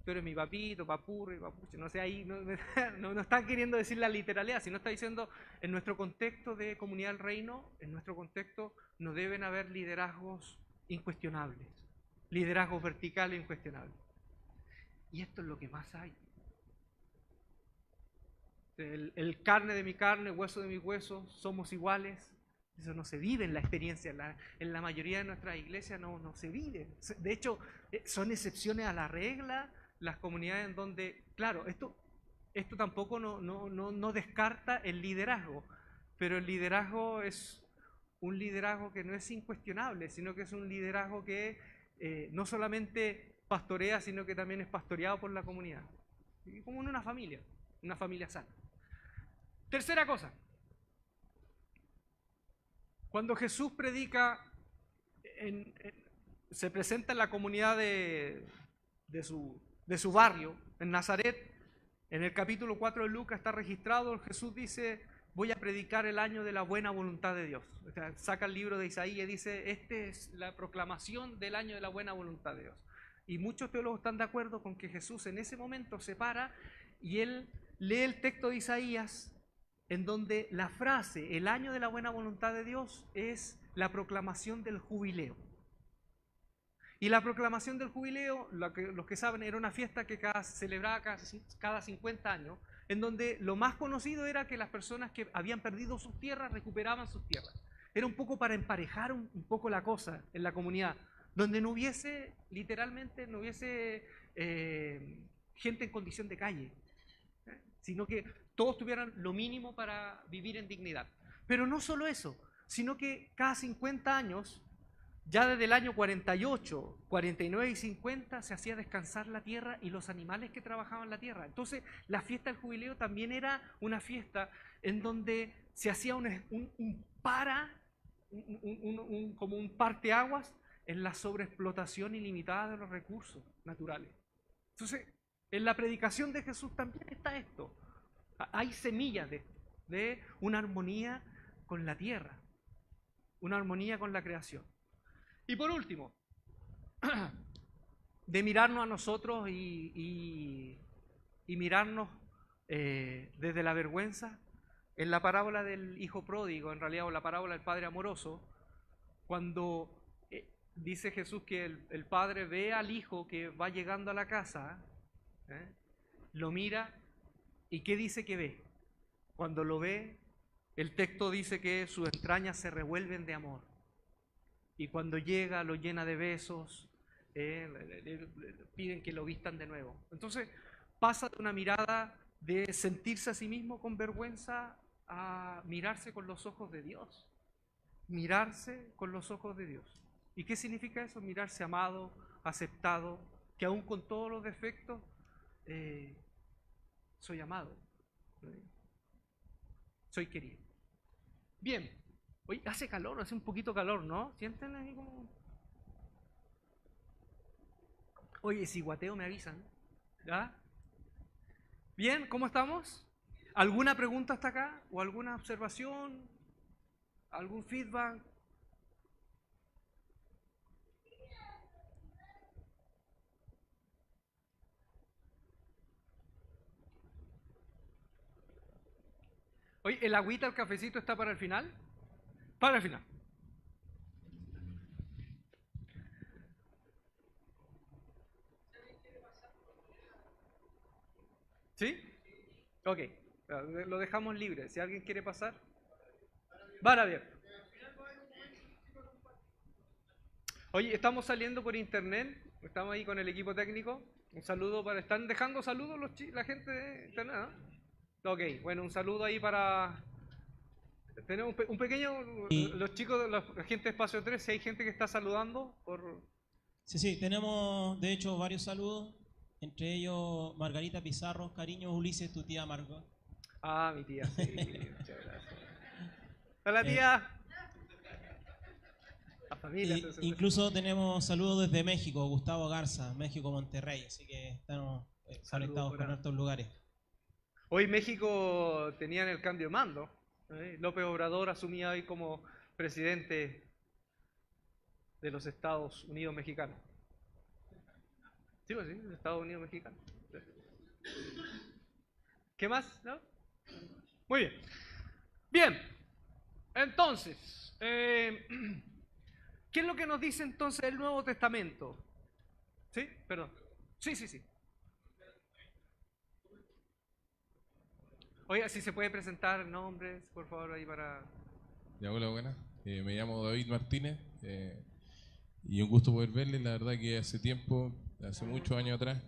tú eres mi papito, papurri, papuche, no sé, ahí no está queriendo decir la literalidad, sino está diciendo, en nuestro contexto de comunidad del reino, en nuestro contexto no deben haber liderazgos incuestionables, liderazgos verticales incuestionables. Y esto es lo que más hay. El carne de mi carne, hueso de mis huesos, somos iguales. Eso no se vive en la experiencia, en la mayoría de nuestras iglesias no se vive. De hecho, son excepciones a la regla las comunidades en donde, claro, esto tampoco no descarta el liderazgo, pero el liderazgo es un liderazgo que no es incuestionable, sino que es un liderazgo que no solamente pastorea, sino que también es pastoreado por la comunidad, como en una familia sana. Tercera cosa, cuando Jesús predica, se presenta en la comunidad de su barrio, en Nazaret, en el capítulo 4 de Lucas está registrado, Jesús dice, voy a predicar el año de la buena voluntad de Dios. O sea, saca el libro de Isaías y dice, esta es la proclamación del año de la buena voluntad de Dios. Y muchos teólogos están de acuerdo con que Jesús en ese momento se para y él lee el texto de Isaías, en donde la frase, el año de la buena voluntad de Dios, es la proclamación del jubileo. Y la proclamación del jubileo, los que saben, era una fiesta que se celebraba cada 50 años, en donde lo más conocido era que las personas que habían perdido sus tierras recuperaban sus tierras. Era un poco para emparejar un poco la cosa en la comunidad, donde no hubiese, literalmente, no hubiese gente en condición de calle, sino que todos tuvieran lo mínimo para vivir en dignidad. Pero no solo eso, sino que cada 50 años, ya desde el año 48, 49 y 50, se hacía descansar la tierra y los animales que trabajaban la tierra. Entonces, la fiesta del jubileo también era una fiesta en donde se hacía como un parteaguas en la sobreexplotación ilimitada de los recursos naturales. Entonces, en la predicación de Jesús también está esto. Hay semillas de una armonía con la tierra, una armonía con la creación. Y por último, de mirarnos a nosotros y mirarnos desde la vergüenza, en la parábola del hijo pródigo, en realidad, o la parábola del padre amoroso, cuando dice Jesús que el padre ve al hijo que va llegando a la casa, lo mira, ¿y qué dice que ve? Cuando lo ve, el texto dice que sus entrañas se revuelven de amor. Y cuando llega, lo llena de besos, le piden que lo vistan de nuevo. Entonces, pasa de una mirada de sentirse a sí mismo con vergüenza a mirarse con los ojos de Dios. Mirarse con los ojos de Dios. ¿Y qué significa eso? Mirarse amado, aceptado, que aún con todos los defectos, soy amado, soy querido. Bien, hoy hace calor, hace un poquito calor, ¿no? ¿Sienten ahí como...? Oye, si guateo me avisan, ¿ya? Bien, ¿cómo estamos? ¿Alguna pregunta hasta acá? ¿O alguna observación? ¿Algún feedback? Oye, ¿el agüita, el cafecito está para el final? Para el final. ¿Sí? Ok, lo dejamos libre. Si alguien quiere pasar. Van abierto. Oye, estamos saliendo por internet. Estamos ahí con el equipo técnico. Un saludo para... ¿Están dejando saludos la gente de internet? ¿No? Ok, bueno, un saludo ahí para... Tenemos un pequeño... Los chicos, la gente de Espacio 3, si hay gente que está saludando por... Sí, tenemos de hecho varios saludos, entre ellos Margarita Pizarro, cariños Ulises, tu tía Margot. Ah, mi tía, sí, muchas gracias. Hola tía. La familia. Incluso tenemos saludos desde México, Gustavo Garza, México Monterrey, así que estamos conectados con hartos lugares. Hoy México tenían el cambio de mando. López Obrador asumía hoy como presidente de los Estados Unidos mexicanos. Sí, pues sí, los Estados Unidos mexicanos. ¿Qué más? ¿No? Muy bien. Bien, entonces, ¿qué es lo que nos dice entonces el Nuevo Testamento? ¿Sí? Perdón. Sí. Oiga, si se puede presentar nombres, por favor, ahí para... Ya, hola, buenas. Me llamo David Martínez y un gusto poder verle. La verdad que hace tiempo, hace muchos años atrás,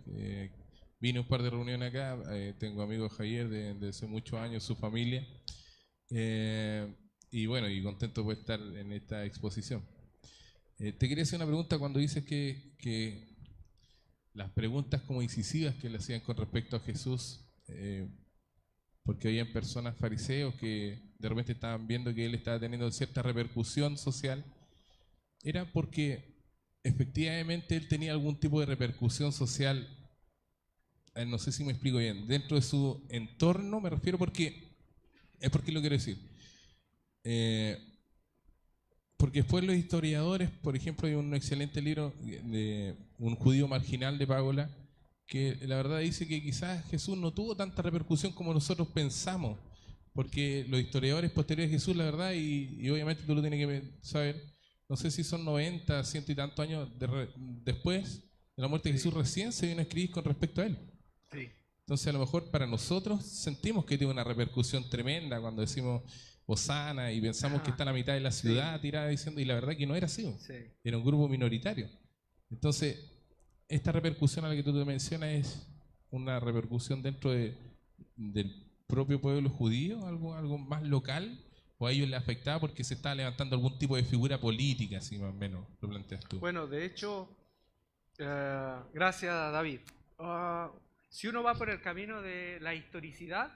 vine a un par de reuniones acá. Tengo amigos Javier de hace muchos años, su familia. Y bueno, y contento por estar en esta exposición. Te quería hacer una pregunta cuando dices que las preguntas como incisivas que le hacían con respecto a Jesús... porque habían personas fariseos que de repente estaban viendo que él estaba teniendo cierta repercusión social, era porque efectivamente él tenía algún tipo de repercusión social, no sé si me explico bien, dentro de su entorno, me refiero porque lo quiero decir. Porque después los historiadores, por ejemplo, hay un excelente libro de un judío marginal de Págola, que la verdad dice que quizás Jesús no tuvo tanta repercusión como nosotros pensamos, porque los historiadores posteriores a Jesús, la verdad, y obviamente tú lo tienes que saber, no sé si son 90, ciento y tantos años después de la muerte de Jesús, recién se vino a escribir con respecto a él. Sí. Entonces a lo mejor para nosotros sentimos que tiene una repercusión tremenda cuando decimos Hosana y pensamos que está a la mitad de la ciudad tirada diciendo, y la verdad que no era así, Sí. era un grupo minoritario. Entonces, esta repercusión a la que tú te mencionas es una repercusión dentro del propio pueblo judío, algo más local, o a ellos les afectaba porque se estaba levantando algún tipo de figura política, así más o menos, lo planteas tú. Bueno, de hecho, gracias David. Si uno va por el camino de la historicidad,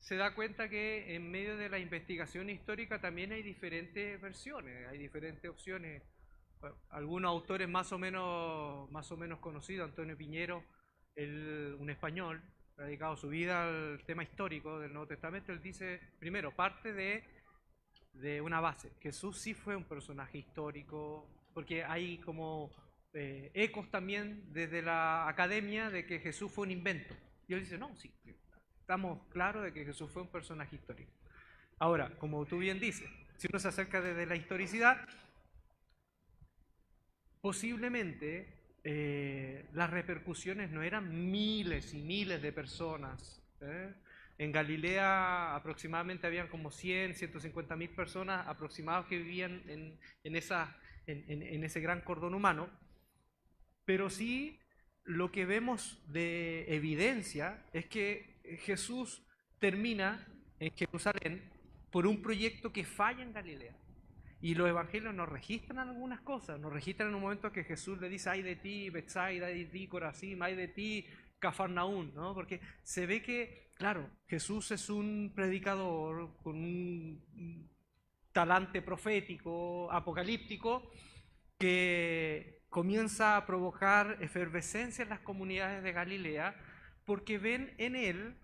se da cuenta que en medio de la investigación histórica también hay diferentes versiones, hay diferentes opciones. Algunos autores más o menos conocidos, Antonio Piñero, un español, ha dedicado su vida al tema histórico del Nuevo Testamento. Él dice, primero, parte de una base. Jesús sí fue un personaje histórico, porque hay como ecos también desde la academia de que Jesús fue un invento. Y él dice, no, sí, estamos claros de que Jesús fue un personaje histórico. Ahora, como tú bien dices, si uno se acerca desde la historicidad, posiblemente las repercusiones no eran miles y miles de personas. En Galilea aproximadamente habían como 100, 150.000 personas aproximadas que vivían en ese gran cordón humano, pero sí lo que vemos de evidencia es que Jesús termina en Jerusalén por un proyecto que falla en Galilea. Y los evangelios nos registran algunas cosas, nos registran en un momento que Jesús le dice, ay de ti, Betsaida, ay de ti, Corazín, ay de ti, Cafarnaún, ¿no? Porque se ve que, claro, Jesús es un predicador con un talante profético, apocalíptico, que comienza a provocar efervescencia en las comunidades de Galilea, porque ven en él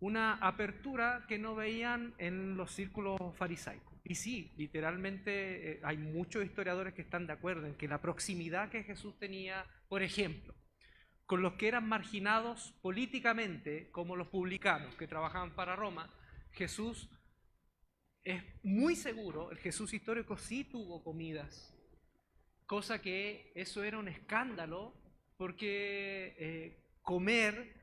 una apertura que no veían en los círculos farisaicos. Y sí, literalmente hay muchos historiadores que están de acuerdo en que la proximidad que Jesús tenía, por ejemplo, con los que eran marginados políticamente, como los publicanos que trabajaban para Roma, Jesús es muy seguro, el Jesús histórico sí tuvo comidas, cosa que eso era un escándalo, porque comer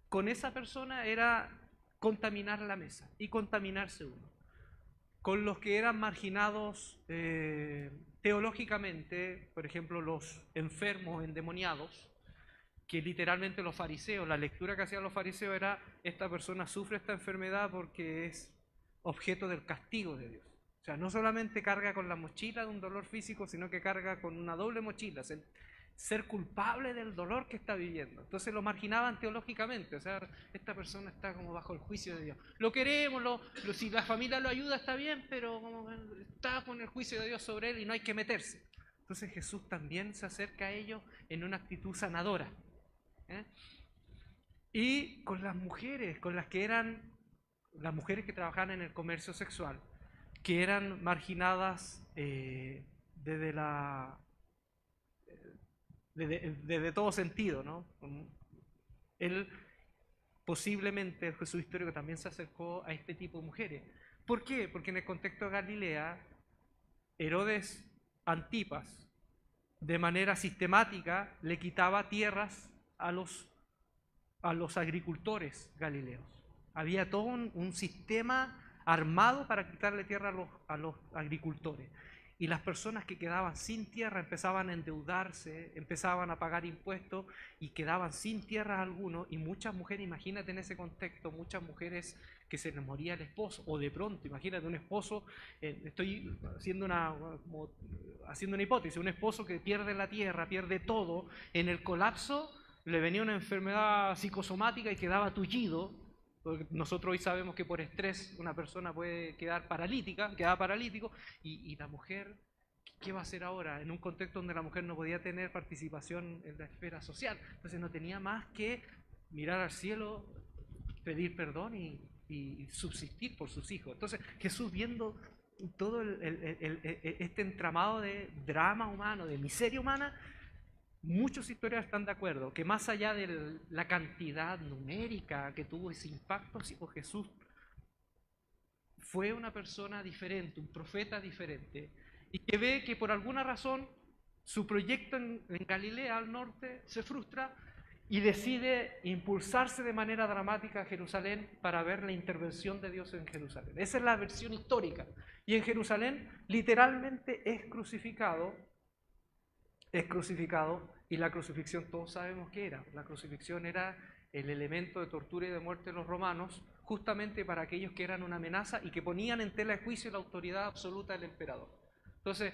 con esa persona era contaminar la mesa y contaminarse uno. Con los que eran marginados teológicamente, por ejemplo, los enfermos endemoniados, que literalmente los fariseos, la lectura que hacían los fariseos era, esta persona sufre esta enfermedad porque es objeto del castigo de Dios. O sea, no solamente carga con la mochila de un dolor físico, sino que carga con una doble mochila, ser culpable del dolor que está viviendo. Entonces lo marginaban teológicamente, o sea, esta persona está como bajo el juicio de Dios. Lo queremos, si la familia lo ayuda está bien, pero como está con el juicio de Dios sobre él y no hay que meterse. Entonces Jesús también se acerca a ellos en una actitud sanadora. Y con las mujeres, con las que eran las mujeres que trabajaban en el comercio sexual, que eran marginadas desde todo sentido, ¿no? Él posiblemente, el Jesús histórico, también se acercó a este tipo de mujeres. ¿Por qué? Porque en el contexto de Galilea, Herodes Antipas, de manera sistemática, le quitaba tierras a los agricultores galileos. Había todo un sistema armado para quitarle tierra a los agricultores. Y las personas que quedaban sin tierra empezaban a endeudarse, empezaban a pagar impuestos y quedaban sin tierra algunos. Y muchas mujeres, imagínate en ese contexto, muchas mujeres que se les moría el esposo, o de pronto, imagínate un esposo, estoy haciendo una hipótesis, un esposo que pierde la tierra, pierde todo, en el colapso le venía una enfermedad psicosomática y quedaba tullido. Nosotros hoy sabemos que por estrés una persona puede quedar paralítica, queda paralítico, y la mujer, ¿qué va a hacer ahora? En un contexto donde la mujer no podía tener participación en la esfera social. Entonces no tenía más que mirar al cielo, pedir perdón y subsistir por sus hijos. Entonces Jesús, viendo todo este entramado de drama humano, de miseria humana, muchos historiadores están de acuerdo que más allá de la cantidad numérica que tuvo ese impacto, sí, pues Jesús fue una persona diferente, un profeta diferente, y que ve que por alguna razón su proyecto en Galilea, al norte, se frustra y decide impulsarse de manera dramática a Jerusalén para ver la intervención de Dios en Jerusalén. Esa es la versión histórica. Y en Jerusalén literalmente es crucificado, y la crucifixión todos sabemos qué era. La crucifixión era el elemento de tortura y de muerte de los romanos, justamente para aquellos que eran una amenaza y que ponían en tela de juicio la autoridad absoluta del emperador. Entonces,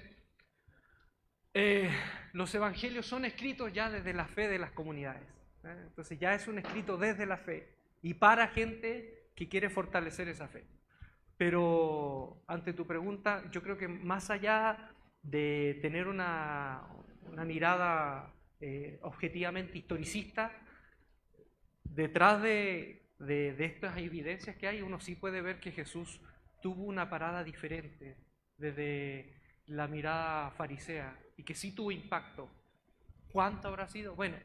los evangelios son escritos ya desde la fe de las comunidades. Entonces ya es un escrito desde la fe y para gente que quiere fortalecer esa fe. Pero ante tu pregunta, yo creo que más allá de tener una mirada objetivamente historicista, detrás de estas evidencias que hay, uno sí puede ver que Jesús tuvo una parada diferente desde la mirada farisea y que sí tuvo impacto. ¿Cuánto habrá sido? Bueno,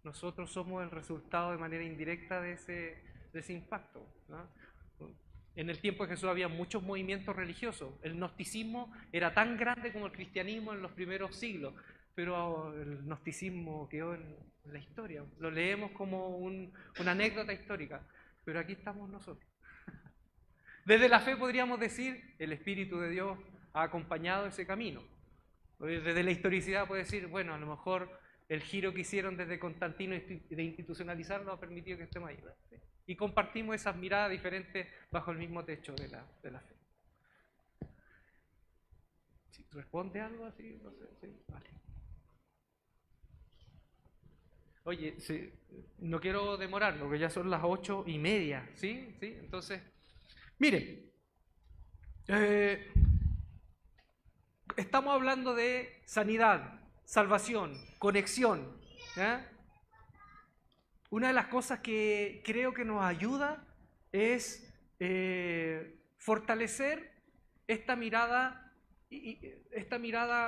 nosotros somos el resultado de manera indirecta de ese impacto, ¿no? En el tiempo de Jesús había muchos movimientos religiosos. El gnosticismo era tan grande como el cristianismo en los primeros siglos, pero el gnosticismo quedó en la historia. Lo leemos como una anécdota histórica, pero aquí estamos nosotros. Desde la fe podríamos decir, el Espíritu de Dios ha acompañado ese camino. Desde la historicidad puede decir, bueno, a lo mejor el giro que hicieron desde Constantino de institucionalizarlo ha permitido que estemos ahí. Y compartimos esas miradas diferentes bajo el mismo techo de la fe. ¿Sí? ¿Responde algo así? No sé, sí, vale. Oye, sí, no quiero demorar, porque ya son las 8:30, ¿sí? ¿Sí? Entonces, miren, estamos hablando de sanidad, salvación, conexión. Una de las cosas que creo que nos ayuda es fortalecer esta mirada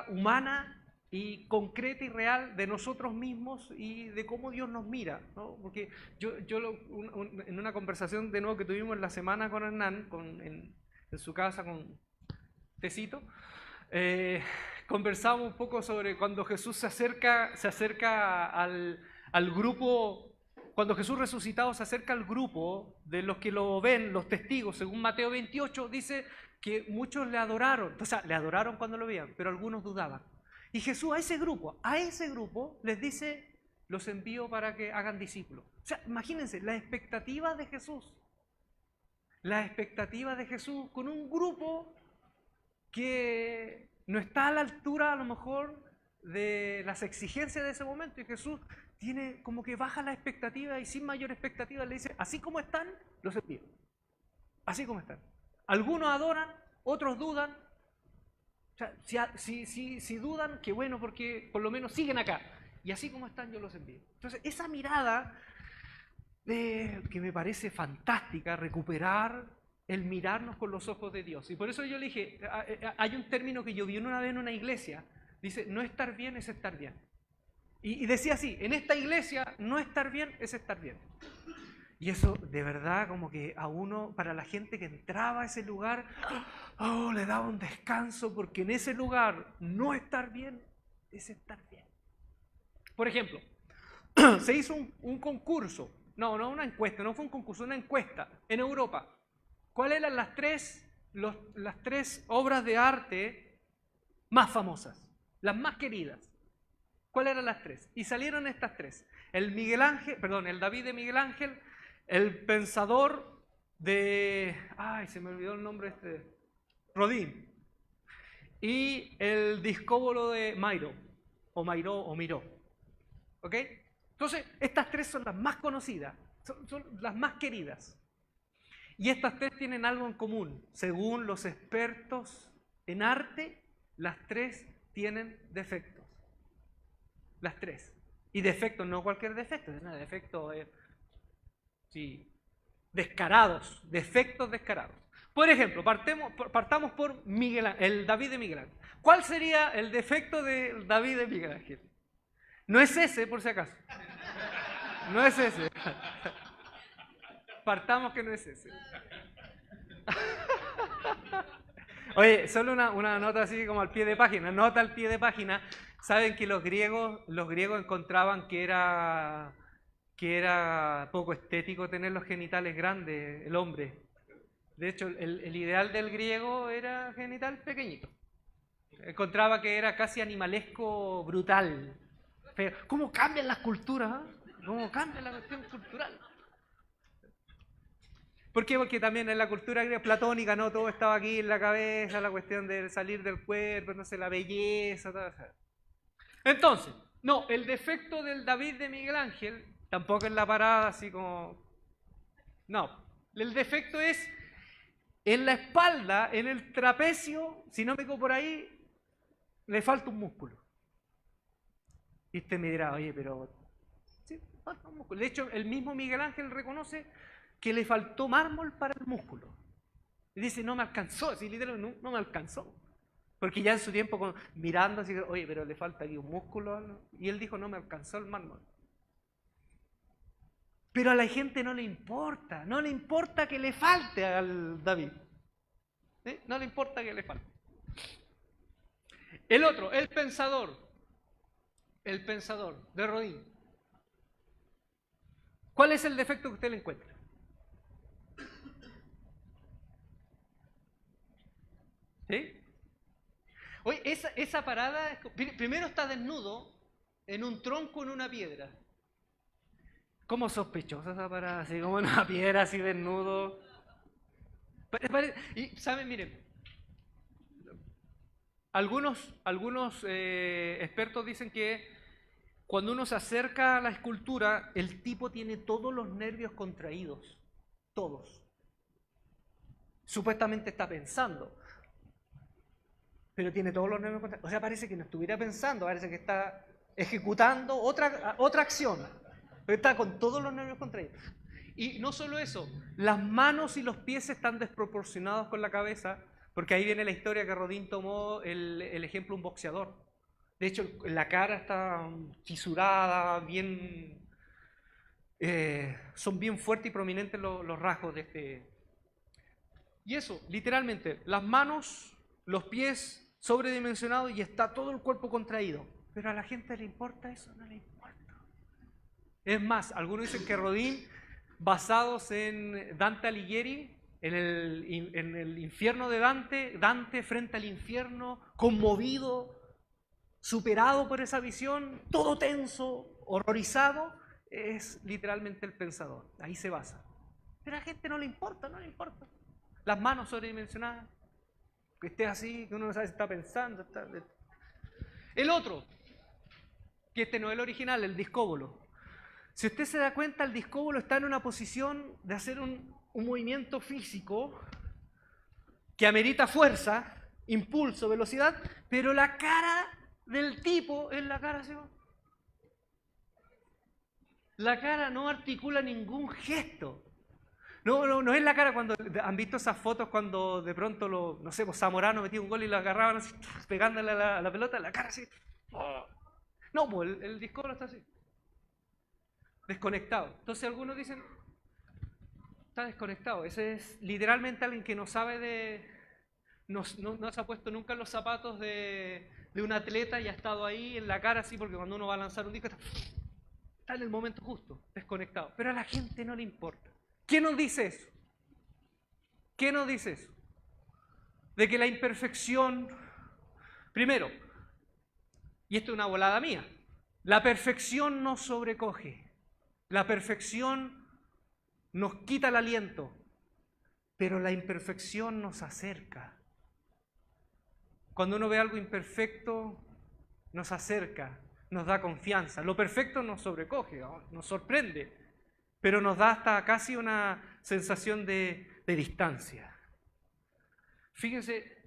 humana y concreta y real de nosotros mismos y de cómo Dios nos mira, ¿no? Porque en una conversación de nuevo que tuvimos en la semana con Hernán, en su casa con Tecito, conversamos un poco sobre cuando Jesús se acerca al grupo. Cuando Jesús resucitado se acerca al grupo de los que lo ven, los testigos, según Mateo 28, dice que muchos le adoraron, o sea, le adoraron cuando lo veían, pero algunos dudaban. Y Jesús a ese grupo les dice, los envío para que hagan discípulos. O sea, imagínense, la expectativa de Jesús con un grupo que no está a la altura a lo mejor de las exigencias de ese momento, y Jesús tiene como que baja la expectativa y sin mayor expectativa le dice, así como están, los envío. Así como están. Algunos adoran, otros dudan. O sea, si dudan, qué bueno, porque por lo menos siguen acá. Y así como están, yo los envío. Entonces, esa mirada que me parece fantástica, recuperar el mirarnos con los ojos de Dios. Y por eso yo le dije, hay un término que yo vi una vez en una iglesia, dice, no estar bien es estar bien. Y decía así, en esta iglesia no estar bien es estar bien. Y eso de verdad como que a uno, para la gente que entraba a ese lugar, le daba un descanso, porque en ese lugar no estar bien es estar bien. Por ejemplo, se hizo un concurso, no una encuesta, no fue un concurso, una encuesta en Europa. ¿Cuáles eran las tres obras de arte más famosas, las más queridas? ¿Cuáles eran las tres? Y salieron estas tres. El David de Miguel Ángel, el pensador de... se me olvidó el nombre Rodin. Y el discóbolo de Miró. ¿Ok? Entonces, estas tres son las más conocidas, son las más queridas. Y estas tres tienen algo en común. Según los expertos en arte, las tres tienen defectos. Las tres. Y defectos, no cualquier defecto, no, defectos descarados, defectos descarados. Por ejemplo, partamos por el David de Miguel Ángel. ¿Cuál sería el defecto del David de Miguel Ángel? No es ese, por si acaso. No es ese. Partamos que no es ese. Oye, solo una nota así como al pie de página. Nota al pie de página. Saben que los griegos encontraban que era poco estético tener los genitales grandes, el hombre. De hecho, el ideal del griego era genital pequeñito. Encontraba que era casi animalesco, brutal. Feo. ¿Cómo cambian las culturas? ¿Cómo cambia la cuestión cultural? ¿Por qué? Porque también en la cultura griega platónica, ¿no? Todo estaba aquí en la cabeza, la cuestión de salir del cuerpo, entonces la belleza, todo eso. Entonces, no, el defecto del David de Miguel Ángel tampoco es la parada así como... No, el defecto es en la espalda, en el trapecio, si no me equivoco por ahí, le falta un músculo. Y usted me dirá, oye, pero... Sí, falta un músculo. De hecho, el mismo Miguel Ángel reconoce que le faltó mármol para el músculo. Y dice, no me alcanzó, así literalmente no me alcanzó. Porque ya en su tiempo mirando así, oye, pero le falta aquí un músculo, ¿no? Y él dijo, no me alcanzó el mármol. Pero a la gente no le importa que le falte al David. ¿Sí? No le importa que le falte. El otro, el pensador de Rodin. ¿Cuál es el defecto que usted le encuentra? ¿Sí? Oye, esa parada, primero está desnudo en un tronco en una piedra. ¿Cómo sospechosa esa parada? Así como en una piedra, así desnudo. Y, ¿saben? Miren, algunos expertos dicen que cuando uno se acerca a la escultura, el tipo tiene todos los nervios contraídos. Todos. Supuestamente está pensando, pero tiene todos los nervios contraídos. O sea, parece que no estuviera pensando, parece que está ejecutando otra acción. Pero está con todos los nervios contraídos. Y no solo eso, las manos y los pies están desproporcionados con la cabeza, porque ahí viene la historia que Rodin tomó el ejemplo de un boxeador. De hecho, la cara está fisurada, son bien fuertes y prominentes los rasgos de este. Y eso, literalmente, las manos, los pies sobredimensionados y está todo el cuerpo contraído. Pero a la gente le importa eso, no le importa. Es más, algunos dicen que Rodin, basados en Dante Alighieri, en el infierno de Dante frente al infierno, conmovido, superado por esa visión, todo tenso, horrorizado, es literalmente el pensador. Ahí se basa. Pero a la gente no le importa. Las manos sobredimensionadas, que esté así, que uno no sabe si está pensando. El otro, que este no es el original, el discóbolo. Si usted se da cuenta, el discóbolo está en una posición de hacer un movimiento físico que amerita fuerza, impulso, velocidad, pero la cara del tipo es la cara así. La cara no articula ningún gesto. No es la cara cuando han visto esas fotos cuando de pronto no sé, pues Zamorano metía un gol y lo agarraban así, pegándole a la pelota, la cara así. No, pues el discóbolo está así. Desconectado. Entonces algunos dicen, está desconectado. Ese es literalmente alguien que no sabe no se ha puesto nunca en los zapatos de un atleta y ha estado ahí en la cara así, porque cuando uno va a lanzar un disco está en el momento justo, desconectado. Pero a la gente no le importa. ¿Qué nos dice eso? ¿Qué nos dice eso? De que la imperfección, primero, y esto es una volada mía, la perfección nos sobrecoge. La perfección nos quita el aliento, pero la imperfección nos acerca. Cuando uno ve algo imperfecto, nos acerca, nos da confianza. Lo perfecto nos sobrecoge, nos sorprende, pero nos da hasta casi una sensación de distancia. Fíjense,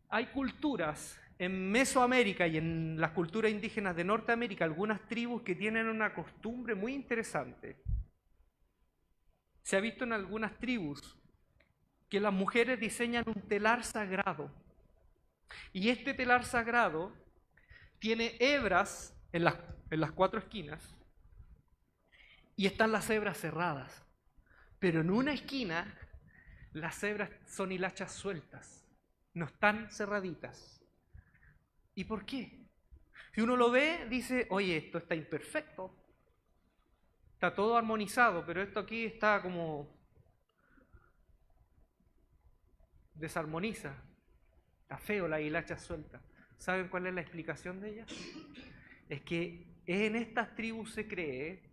hay culturas en Mesoamérica y en las culturas indígenas de Norteamérica, algunas tribus que tienen una costumbre muy interesante. Se ha visto en algunas tribus que las mujeres diseñan un telar sagrado. Y este telar sagrado tiene hebras en las cuatro esquinas y están las hebras cerradas. Pero en una esquina las hebras son hilachas sueltas. no están cerraditas. ¿Y por qué? Si uno lo ve, dice, oye, esto está imperfecto, está todo armonizado, pero esto aquí está como desarmoniza, está feo, la hilacha suelta. ¿Saben cuál es la explicación de ella? Es que en estas tribus se cree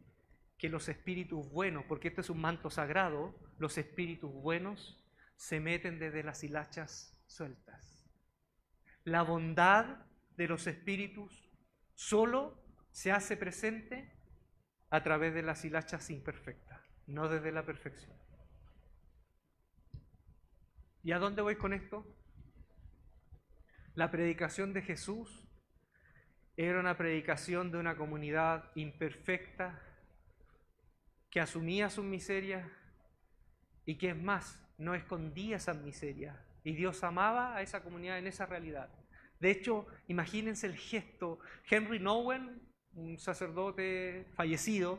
que los espíritus buenos, porque este es un manto sagrado, los espíritus buenos se meten desde las hilachas sueltas. La bondad de los espíritus solo se hace presente a través de las hilachas imperfectas, no desde la perfección. ¿Y a dónde voy con esto? La predicación de Jesús era una predicación de una comunidad imperfecta que asumía sus miserias y que es más, no escondía esas miserias. Y Dios amaba a esa comunidad en esa realidad. De hecho, imagínense el gesto. Henry Nouwen, un sacerdote fallecido,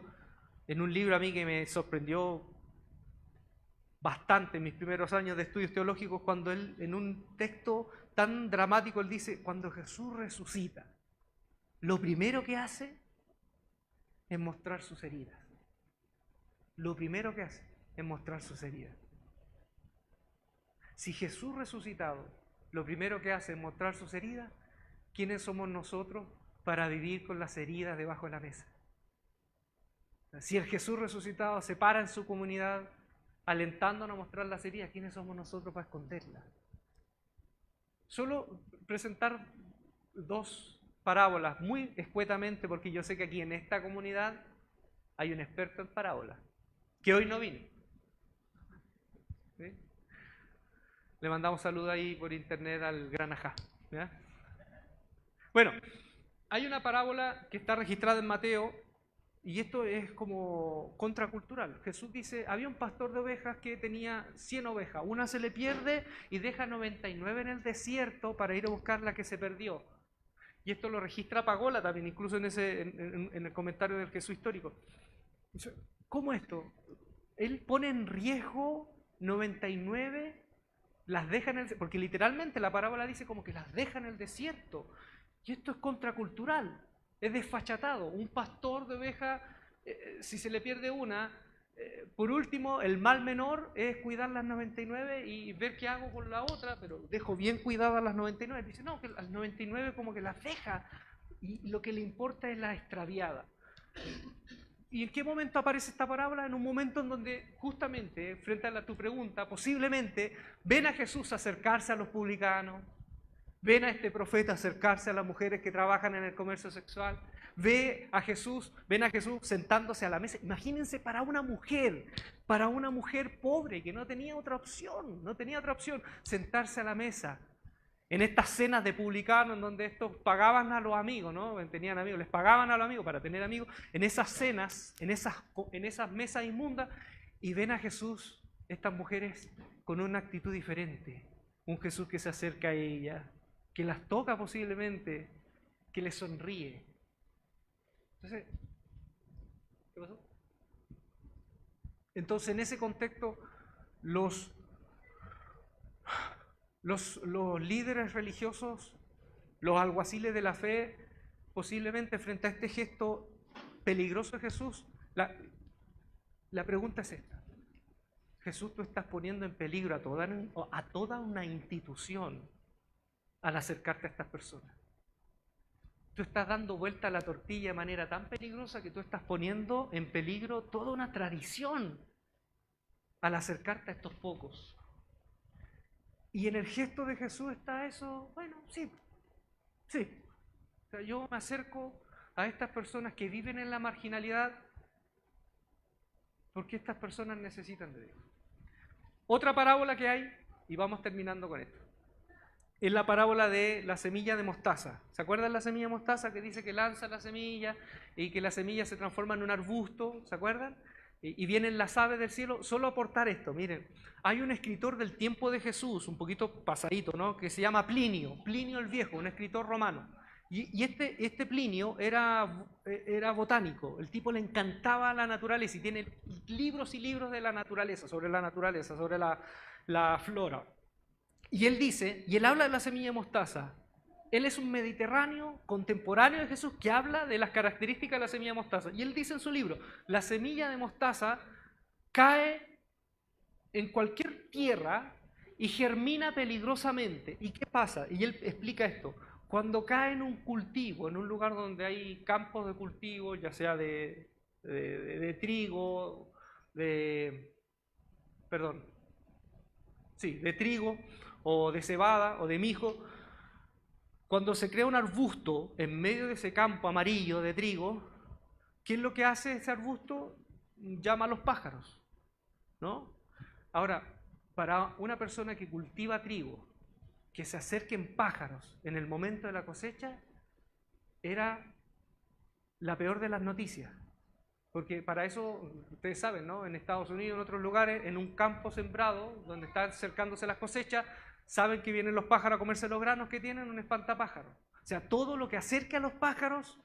en un libro a mí que me sorprendió bastante en mis primeros años de estudios teológicos, cuando él, en un texto tan dramático, él dice, cuando Jesús resucita, lo primero que hace es mostrar sus heridas. Lo primero que hace es mostrar sus heridas. Si Jesús resucitado, lo primero que hace es mostrar sus heridas, ¿quiénes somos nosotros para vivir con las heridas debajo de la mesa? Si el Jesús resucitado se para en su comunidad alentándonos a mostrar las heridas, ¿quiénes somos nosotros para esconderlas? Solo presentar dos parábolas muy escuetamente, porque yo sé que aquí en esta comunidad hay un experto en parábolas, que hoy no vino. ¿Sí? Le mandamos saludos ahí por internet al gran Ajá. ¿Ya? Bueno, hay una parábola que está registrada en Mateo, y esto es como contracultural. Jesús dice, había un pastor de ovejas que tenía 100 ovejas, una se le pierde y deja 99 en el desierto para ir a buscar la que se perdió. Y esto lo registra Pagola también, incluso en el comentario del Jesús histórico. ¿Cómo esto? Él pone en riesgo 99, las deja en el desierto, porque literalmente la parábola dice como que las deja en el desierto. Y esto es contracultural, es desfachatado. Un pastor de ovejas, si se le pierde una, por último, el mal menor es cuidar las 99 y ver qué hago con la otra, pero dejo bien cuidadas las 99. Dice, no, que las 99 como que las deja, y lo que le importa es la extraviada. ¿Y en qué momento aparece esta parábola? En un momento en donde, justamente, frente a tu pregunta, posiblemente ven a Jesús acercarse a los publicanos, ven a este profeta acercarse a las mujeres que trabajan en el comercio sexual, ven a Jesús sentándose a la mesa. Imagínense para una mujer pobre que no tenía otra opción, sentarse a la mesa. En estas cenas de publicanos en donde estos pagaban a los amigos, ¿no? Tenían amigos, les pagaban a los amigos para tener amigos, en esas cenas, en esas mesas inmundas, y ven a Jesús, estas mujeres, con una actitud diferente. Un Jesús que se acerca a ellas, que las toca posiblemente, que les sonríe. Entonces, ¿qué pasó? Entonces, en ese contexto, los líderes religiosos, los alguaciles de la fe, posiblemente frente a este gesto peligroso de Jesús, la pregunta es esta. Jesús, tú estás poniendo en peligro a toda una institución al acercarte a estas personas. Tú estás dando vuelta a la tortilla de manera tan peligrosa que tú estás poniendo en peligro toda una tradición al acercarte a estos pocos. Y en el gesto de Jesús está eso, bueno, sí. O sea, yo me acerco a estas personas que viven en la marginalidad porque estas personas necesitan de Dios. Otra parábola que hay, y vamos terminando con esto, es la parábola de la semilla de mostaza. ¿Se acuerdan la semilla de mostaza que dice que lanza la semilla y que la semilla se transforma en un arbusto? ¿Se acuerdan? Y vienen las aves del cielo. Solo aportar esto, miren, hay un escritor del tiempo de Jesús, un poquito pasadito, ¿no? Que se llama Plinio el Viejo, un escritor romano. Y este Plinio era botánico, el tipo le encantaba la naturaleza y tiene libros y libros de la naturaleza, sobre la flora. Y él dice, y él habla de la semilla de mostaza. Él es un mediterráneo contemporáneo de Jesús que habla de las características de la semilla de mostaza. Y él dice en su libro, la semilla de mostaza cae en cualquier tierra y germina peligrosamente. ¿Y qué pasa? Y él explica esto. Cuando cae en un cultivo, en un lugar donde hay campos de cultivo, ya sea de trigo, de trigo, o de cebada, o de mijo, cuando se crea un arbusto en medio de ese campo amarillo de trigo, ¿qué es lo que hace ese arbusto? Llama a los pájaros, ¿no? Ahora, para una persona que cultiva trigo, que se acerquen pájaros en el momento de la cosecha, era la peor de las noticias. Porque para eso, ustedes saben, ¿no? En Estados Unidos, en otros lugares, en un campo sembrado, donde están acercándose las cosechas, saben que vienen los pájaros a comerse los granos que tienen, un espantapájaros. O sea, todo lo que acerque a los pájaros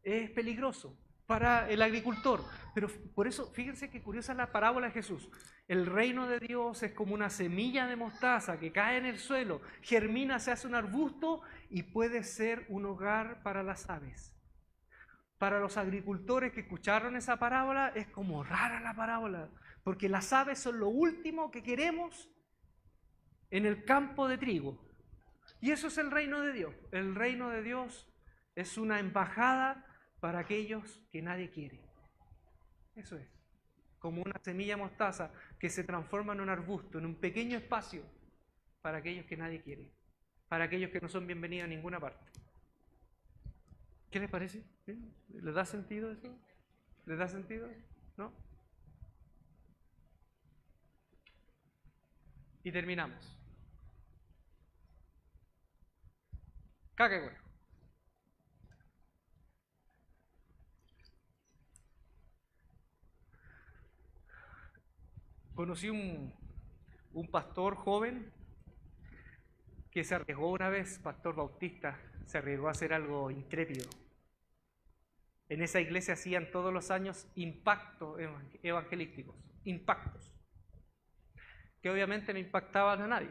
es peligroso para el agricultor. Pero por eso, fíjense qué curiosa es la parábola de Jesús. El reino de Dios es como una semilla de mostaza que cae en el suelo, germina, se hace un arbusto y puede ser un hogar para las aves. Para los agricultores que escucharon esa parábola, es como rara la parábola, porque las aves son lo último que queremos en el campo de trigo. Y eso es el reino de Dios. El reino de Dios es una embajada para aquellos que nadie quiere. Eso es. Como una semilla mostaza que se transforma en un arbusto, en un pequeño espacio para aquellos que nadie quiere. Para aquellos que no son bienvenidos a ninguna parte. ¿Qué les parece? ¿Sí? ¿Les da sentido eso? ¿Les da sentido? ¿No? Y terminamos. Caca y bueno. Conocí un pastor joven que se arriesgó una vez, pastor bautista, se arriesgó a hacer algo intrépido. En esa iglesia hacían todos los años impactos evangelísticos, impactos, que obviamente no impactaban a nadie.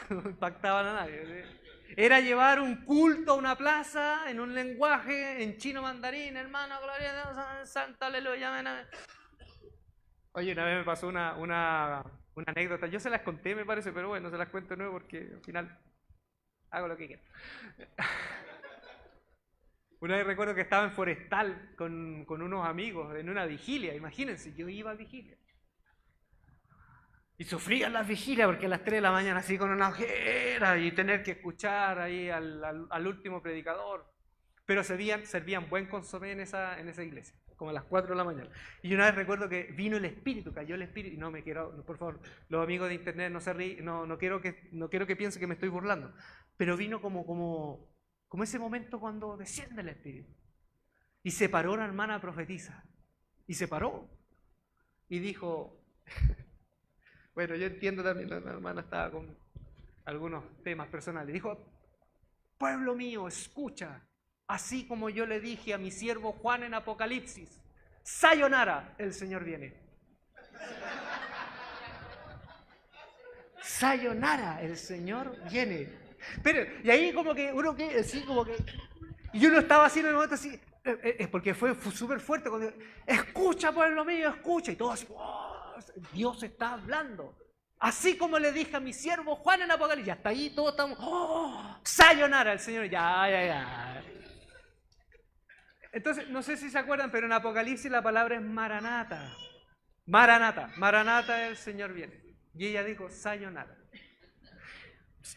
No impactaban a nadie. Era llevar un culto a una plaza en un lenguaje en chino mandarín, hermano, gloria a Dios, santa, aleluya. Oye, una vez me pasó una anécdota, yo se las conté me parece, pero bueno, se las cuento de nuevo porque al final hago lo que quiero. Una vez recuerdo que estaba en Forestal con unos amigos en una vigilia, imagínense, yo iba a vigilia. Y sufría las vigilias porque a las 3 de la mañana así con una ojera y tener que escuchar ahí al último predicador. Pero servían buen consomé en esa iglesia, como a las 4 de la mañana. Y una vez recuerdo que vino el Espíritu, cayó el Espíritu, y no me quiero, por favor, los amigos de internet no se ríen, no quiero que piensen que me estoy burlando, pero vino como ese momento cuando desciende el Espíritu. Y se paró una hermana profetisa, y se paró, y dijo, bueno, yo entiendo también, la hermana estaba con algunos temas personales, dijo, pueblo mío, escucha, así como yo le dije a mi siervo Juan en Apocalipsis, sayonara, el Señor viene. Sayonara, el Señor viene. Pero, y ahí como que uno que, así como que, y uno estaba así en el momento así, es porque fue súper fuerte, cuando, escucha pueblo mío, escucha, y todo así, oh, Dios está hablando. Así como le dije a mi siervo Juan en Apocalipsis, hasta ahí todos estamos, oh, sayonara, el Señor, ya. Entonces, no sé si se acuerdan, pero en Apocalipsis la palabra es Maranata. Maranata, el Señor viene. Y ella dijo, sayonara.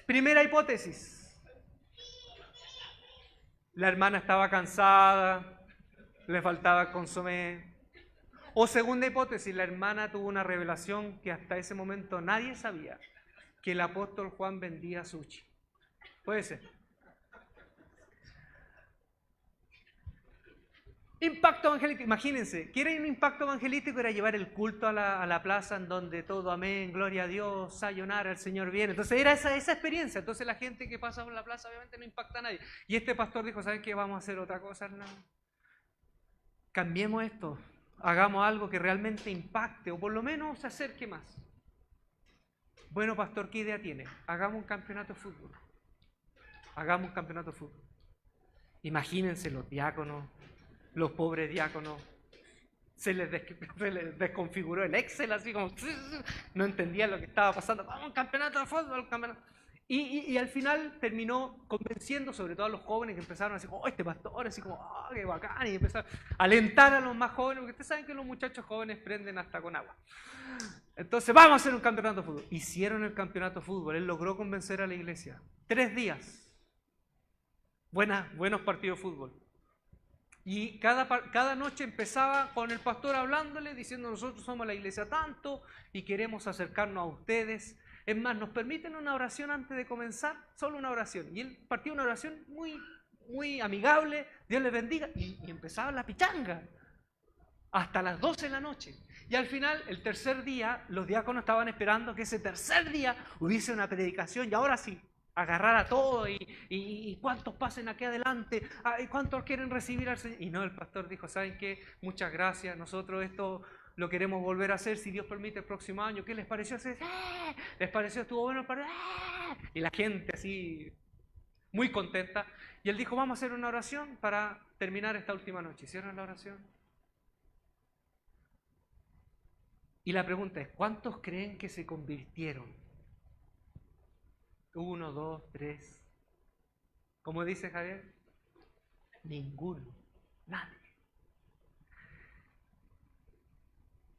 Primera hipótesis. La hermana estaba cansada, le faltaba consomé. O segunda hipótesis, la hermana tuvo una revelación que hasta ese momento nadie sabía, que el apóstol Juan vendía sushi. Puede ser. Impacto evangelístico, imagínense, ¿quieren un impacto evangelístico? Era llevar el culto a la plaza en donde todo, amén, gloria a Dios, sayonara, el Señor viene. Entonces era esa experiencia, entonces la gente que pasa por la plaza obviamente no impacta a nadie. Y este pastor dijo, ¿saben qué? Vamos a hacer otra cosa, hermano. Cambiemos esto, hagamos algo que realmente impacte o por lo menos se acerque más. Bueno, pastor, ¿qué idea tiene? Hagamos un campeonato de fútbol. Hagamos un campeonato de fútbol. Imagínense los diáconos, los pobres diáconos, se les desconfiguró el Excel, así como no entendían lo que estaba pasando. Vamos, un campeonato de fútbol, un campeonato. Y al final terminó convenciendo sobre todo a los jóvenes que empezaron a decir, oh, este pastor, así como, oh, qué bacán, y empezaron a alentar a los más jóvenes, porque ustedes saben que los muchachos jóvenes prenden hasta con agua. Entonces, vamos a hacer un campeonato de fútbol. Hicieron el campeonato de fútbol, él logró convencer a la iglesia. 3 días. Buenos partidos de fútbol. Y cada noche empezaba con el pastor hablándole, diciendo, nosotros somos la iglesia tanto y queremos acercarnos a ustedes. Es más, ¿nos permiten una oración antes de comenzar? Solo una oración. Y él partió una oración muy amigable, Dios les bendiga, y empezaba la pichanga hasta las 12 de la noche. Y al final, el tercer día, los diáconos estaban esperando que ese tercer día hubiese una predicación, y ahora sí, agarrar a todo, y cuántos pasen aquí adelante, y cuántos quieren recibir al Señor. Y no, el pastor dijo, ¿saben qué? Muchas gracias, nosotros esto lo queremos volver a hacer, si Dios permite, el próximo año. ¿Qué les pareció hacer? ¿Les pareció? ¿Estuvo bueno? Y la gente así, muy contenta. Y él dijo, vamos a hacer una oración para terminar esta última noche. ¿Hicieron la oración? Y la pregunta es, ¿cuántos creen que se convirtieron? 1, 2, 3. ¿Cómo dice Javier? Ninguno. Nadie.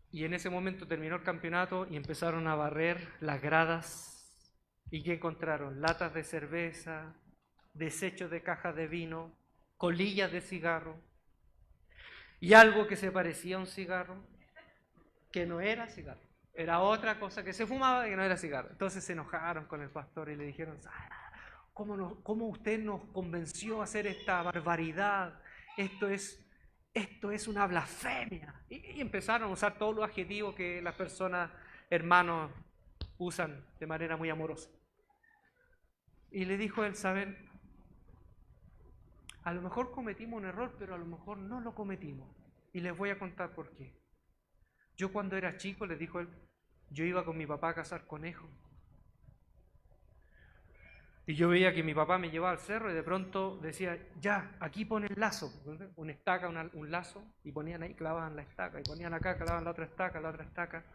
Y en ese momento terminó el campeonato y empezaron a barrer las gradas. ¿Y qué encontraron? Latas de cerveza, desechos de cajas de vino, colillas de cigarro y algo que se parecía a un cigarro, que no era cigarro. Era otra cosa que se fumaba y que no era cigarro. Entonces se enojaron con el pastor y le dijeron, ¿cómo usted nos convenció a hacer esta barbaridad? Esto es una blasfemia. Y empezaron a usar todos los adjetivos que las personas, hermanos, usan de manera muy amorosa. Y le dijo él, ¿saben? A lo mejor cometimos un error, pero a lo mejor no lo cometimos. Y les voy a contar por qué. Yo cuando era chico, les dijo él, yo iba con mi papá a cazar conejos. Y yo veía que mi papá me llevaba al cerro y de pronto decía, ya, aquí pone el lazo, una estaca, un lazo, y ponían ahí, clavaban la estaca, y ponían acá, clavaban la otra estaca,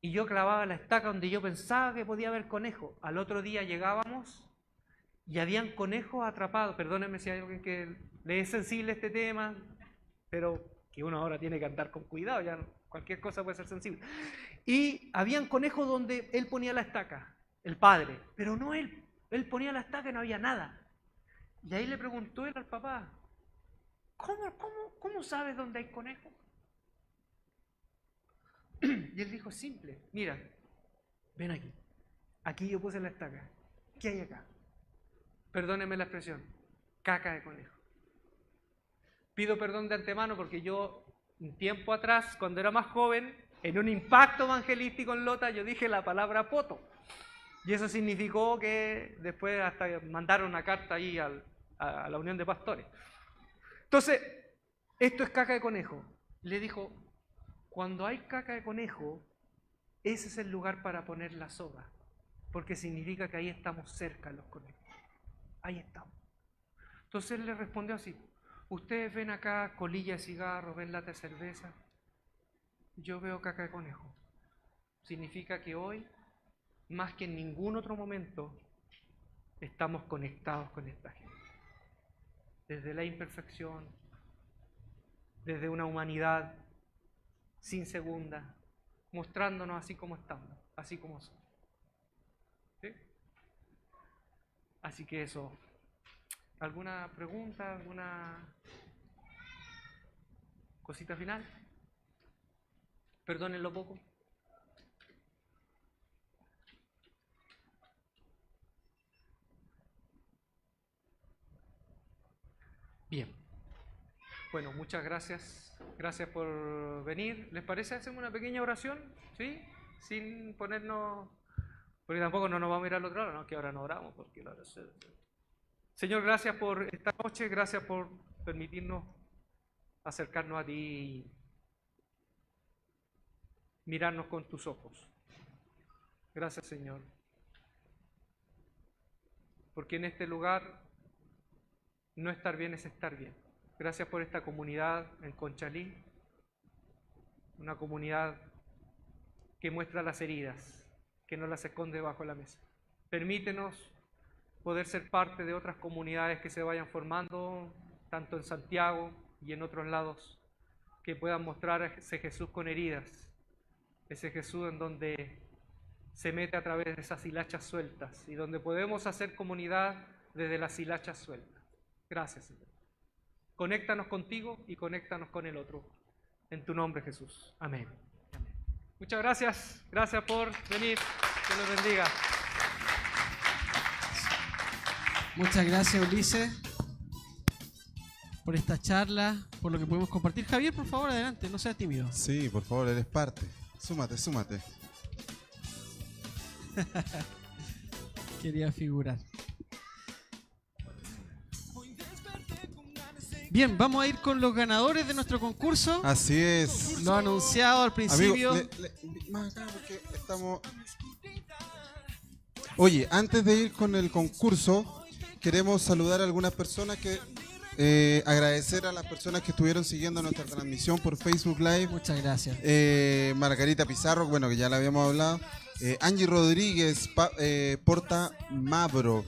y yo clavaba la estaca donde yo pensaba que podía haber conejos. Al otro día llegábamos y habían conejos atrapados. Perdónenme si hay alguien que le es sensible este tema, pero que uno ahora tiene que andar con cuidado, ya cualquier cosa puede ser sensible. Y habían conejos donde él ponía la estaca, el padre, pero no él. Él ponía la estaca y no había nada. Y ahí le preguntó él al papá, ¿cómo sabes dónde hay conejos? Y él dijo, simple, mira, ven aquí. Aquí yo puse la estaca. ¿Qué hay acá? Perdónenme la expresión, caca de conejo. Pido perdón de antemano porque yo, un tiempo atrás, cuando era más joven, en un impacto evangelístico en Lota, yo dije la palabra poto. Y eso significó que después hasta mandaron una carta ahí a la Unión de Pastores. Entonces, esto es caca de conejo. Le dijo, cuando hay caca de conejo, ese es el lugar para poner la soga, porque significa que ahí estamos cerca de los conejos. Ahí estamos. Entonces él le respondió así, ustedes ven acá colilla de cigarro, ven lata de cerveza, yo veo caca de conejo. Significa que hoy, más que en ningún otro momento, estamos conectados con esta gente. Desde la imperfección, desde una humanidad sin segunda, mostrándonos así como estamos, así como somos. ¿Sí? Así que eso. ¿Alguna pregunta? ¿Alguna cosita final? Perdónenlo poco. Bien. Bueno, muchas gracias. Gracias por venir. ¿Les parece hacer una pequeña oración? ¿Sí? Sin ponernos... Porque tampoco no nos vamos a ir al otro lado, ¿no? Que ahora no oramos. Porque la oración... Señor, gracias por esta noche. Gracias por permitirnos acercarnos a ti y mirarnos con tus ojos. Gracias, Señor. porque en este lugar no estar bien es estar bien. Gracias por esta comunidad en Conchalí, una comunidad que muestra las heridas, que no las esconde bajo la mesa. Permítenos poder ser parte de otras comunidades que se vayan formando, tanto en Santiago y en otros lados, que puedan mostrar a ese Jesús con heridas, ese Jesús en donde se mete a través de esas hilachas sueltas y donde podemos hacer comunidad desde las hilachas sueltas. Gracias, Señor. Conéctanos contigo y conéctanos con el otro. En tu nombre, Jesús. Amén. Muchas gracias. Gracias por venir. Dios los bendiga. Muchas gracias, Ulises, por esta charla, por lo que pudimos compartir. Javier, por favor, adelante, no seas tímido. Sí, por favor, eres parte. Súmate, súmate. Quería figurar. Bien, vamos a ir con los ganadores de nuestro concurso. Así es. Lo anunciado al principio. Amigo, más acá porque estamos... Oye, antes de ir con el concurso, queremos saludar a algunas personas agradecer a las personas que estuvieron siguiendo nuestra transmisión por Facebook Live. Muchas gracias. Margarita Pizarro, bueno, que ya la habíamos hablado. Angie Rodríguez, Porta Mabro,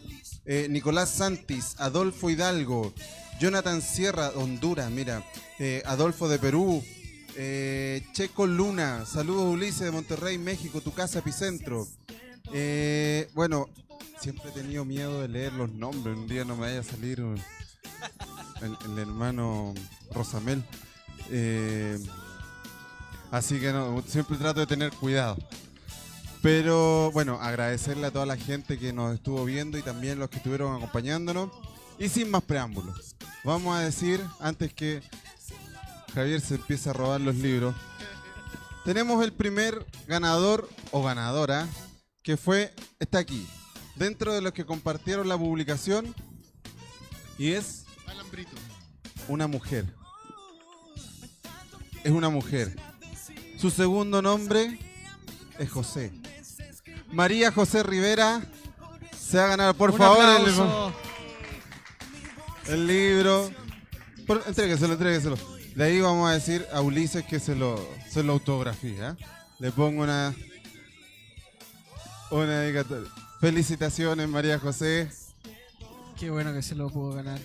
Nicolás Santis, Adolfo Hidalgo, Jonathan Sierra, Honduras, mira, Adolfo de Perú, Checo Luna, saludos Ulises de Monterrey, México, tu casa Epicentro. Bueno, siempre he tenido miedo de leer los nombres, un día no me vaya a salir el hermano Rosamel. Así que no, siempre trato de tener cuidado. Pero bueno, agradecerle a toda la gente que nos estuvo viendo y también los que estuvieron acompañándonos. Y sin más preámbulos, vamos a decir, antes que Javier se empiece a robar los libros, tenemos el primer ganador o ganadora, que está aquí, dentro de los que compartieron la publicación, y es Alan Brito. una mujer. Es una mujer. Su segundo nombre es José. María José Rivera se va a ganar, por Un favor, aplauso. el libro. Entrégueselo. De ahí vamos a decir a Ulises que se lo autografía. Le pongo una dedicatoria. Felicitaciones, María José. Qué bueno que se lo pudo ganar.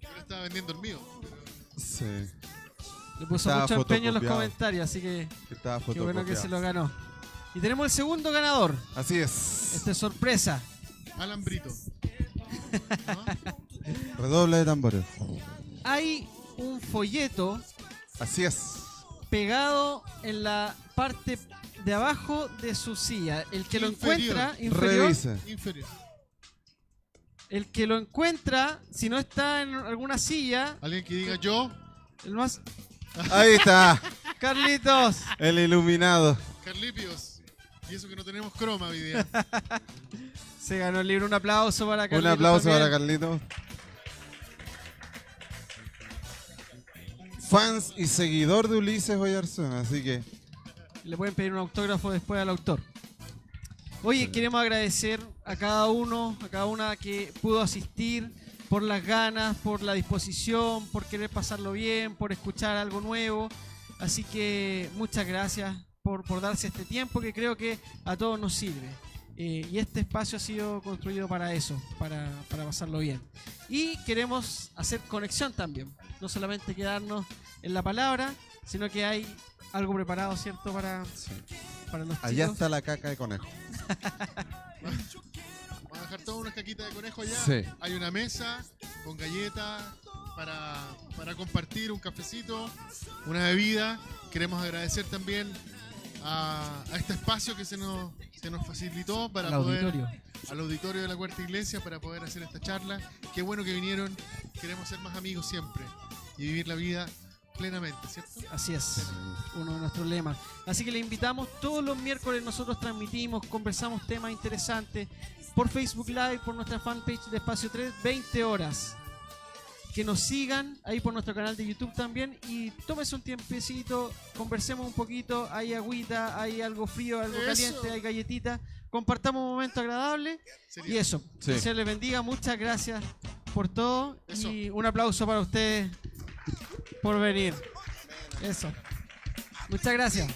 Yo le estaba vendiendo el mío. Sí. Le puso Estaba mucho empeño en los fotocopiado. comentarios, así que Estaba qué bueno que fotocopiado. se lo ganó. Y tenemos el segundo ganador. Así es. Esta es sorpresa. Alan Brito. ¿No? Redoble de tambores. Hay un folleto Así es. pegado en la parte de abajo de su silla. El que lo Inferior. encuentra, inferior, Revisa. Inferior. el que lo encuentra, si no está en alguna silla, Alguien que diga yo, el más... Ahí está. Carlitos, El iluminado. Carlipios. Y eso que no tenemos croma hoy día. se ganó el libro. Un aplauso para Carlitos. Un aplauso también. para Carlitos. Fans y seguidor de Ulises Oyarzún, así que Le pueden pedir un autógrafo después al autor. Oye, queremos agradecer a cada uno, a cada una que pudo asistir, por las ganas, por la disposición, por querer pasarlo bien, por escuchar algo nuevo. Así que muchas gracias por darse este tiempo que creo que a todos nos sirve. Y este espacio ha sido construido para eso, para pasarlo bien. Y queremos hacer conexión también, no solamente quedarnos en la palabra, sino que hay algo preparado, ¿cierto? Para los chicos. allá está la caca de conejo. Vamos a dejar todas unas caquitas de conejo allá. Sí. Hay una mesa con galletas para compartir, un cafecito, una bebida. Queremos agradecer también a este espacio que se nos facilitó para Al poder, auditorio. al auditorio de la Cuarta Iglesia, para poder hacer esta charla. Qué bueno que vinieron. Queremos ser más amigos siempre y vivir la vida plenamente, ¿cierto? Así es, uno de nuestros lemas. Así que le invitamos, todos los miércoles nosotros transmitimos, conversamos temas interesantes por Facebook Live, por nuestra fanpage de Espacio 3, 20 horas. Que nos sigan ahí por nuestro canal de YouTube también y tómese un tiempecito, conversemos un poquito, hay agüita, hay algo frío, algo Eso. caliente, hay galletita, compartamos un momento agradable. Sería. Y eso, Sí. que el Señor les bendiga, muchas gracias por todo Eso. y un aplauso para ustedes por venir. Eso. Muchas gracias.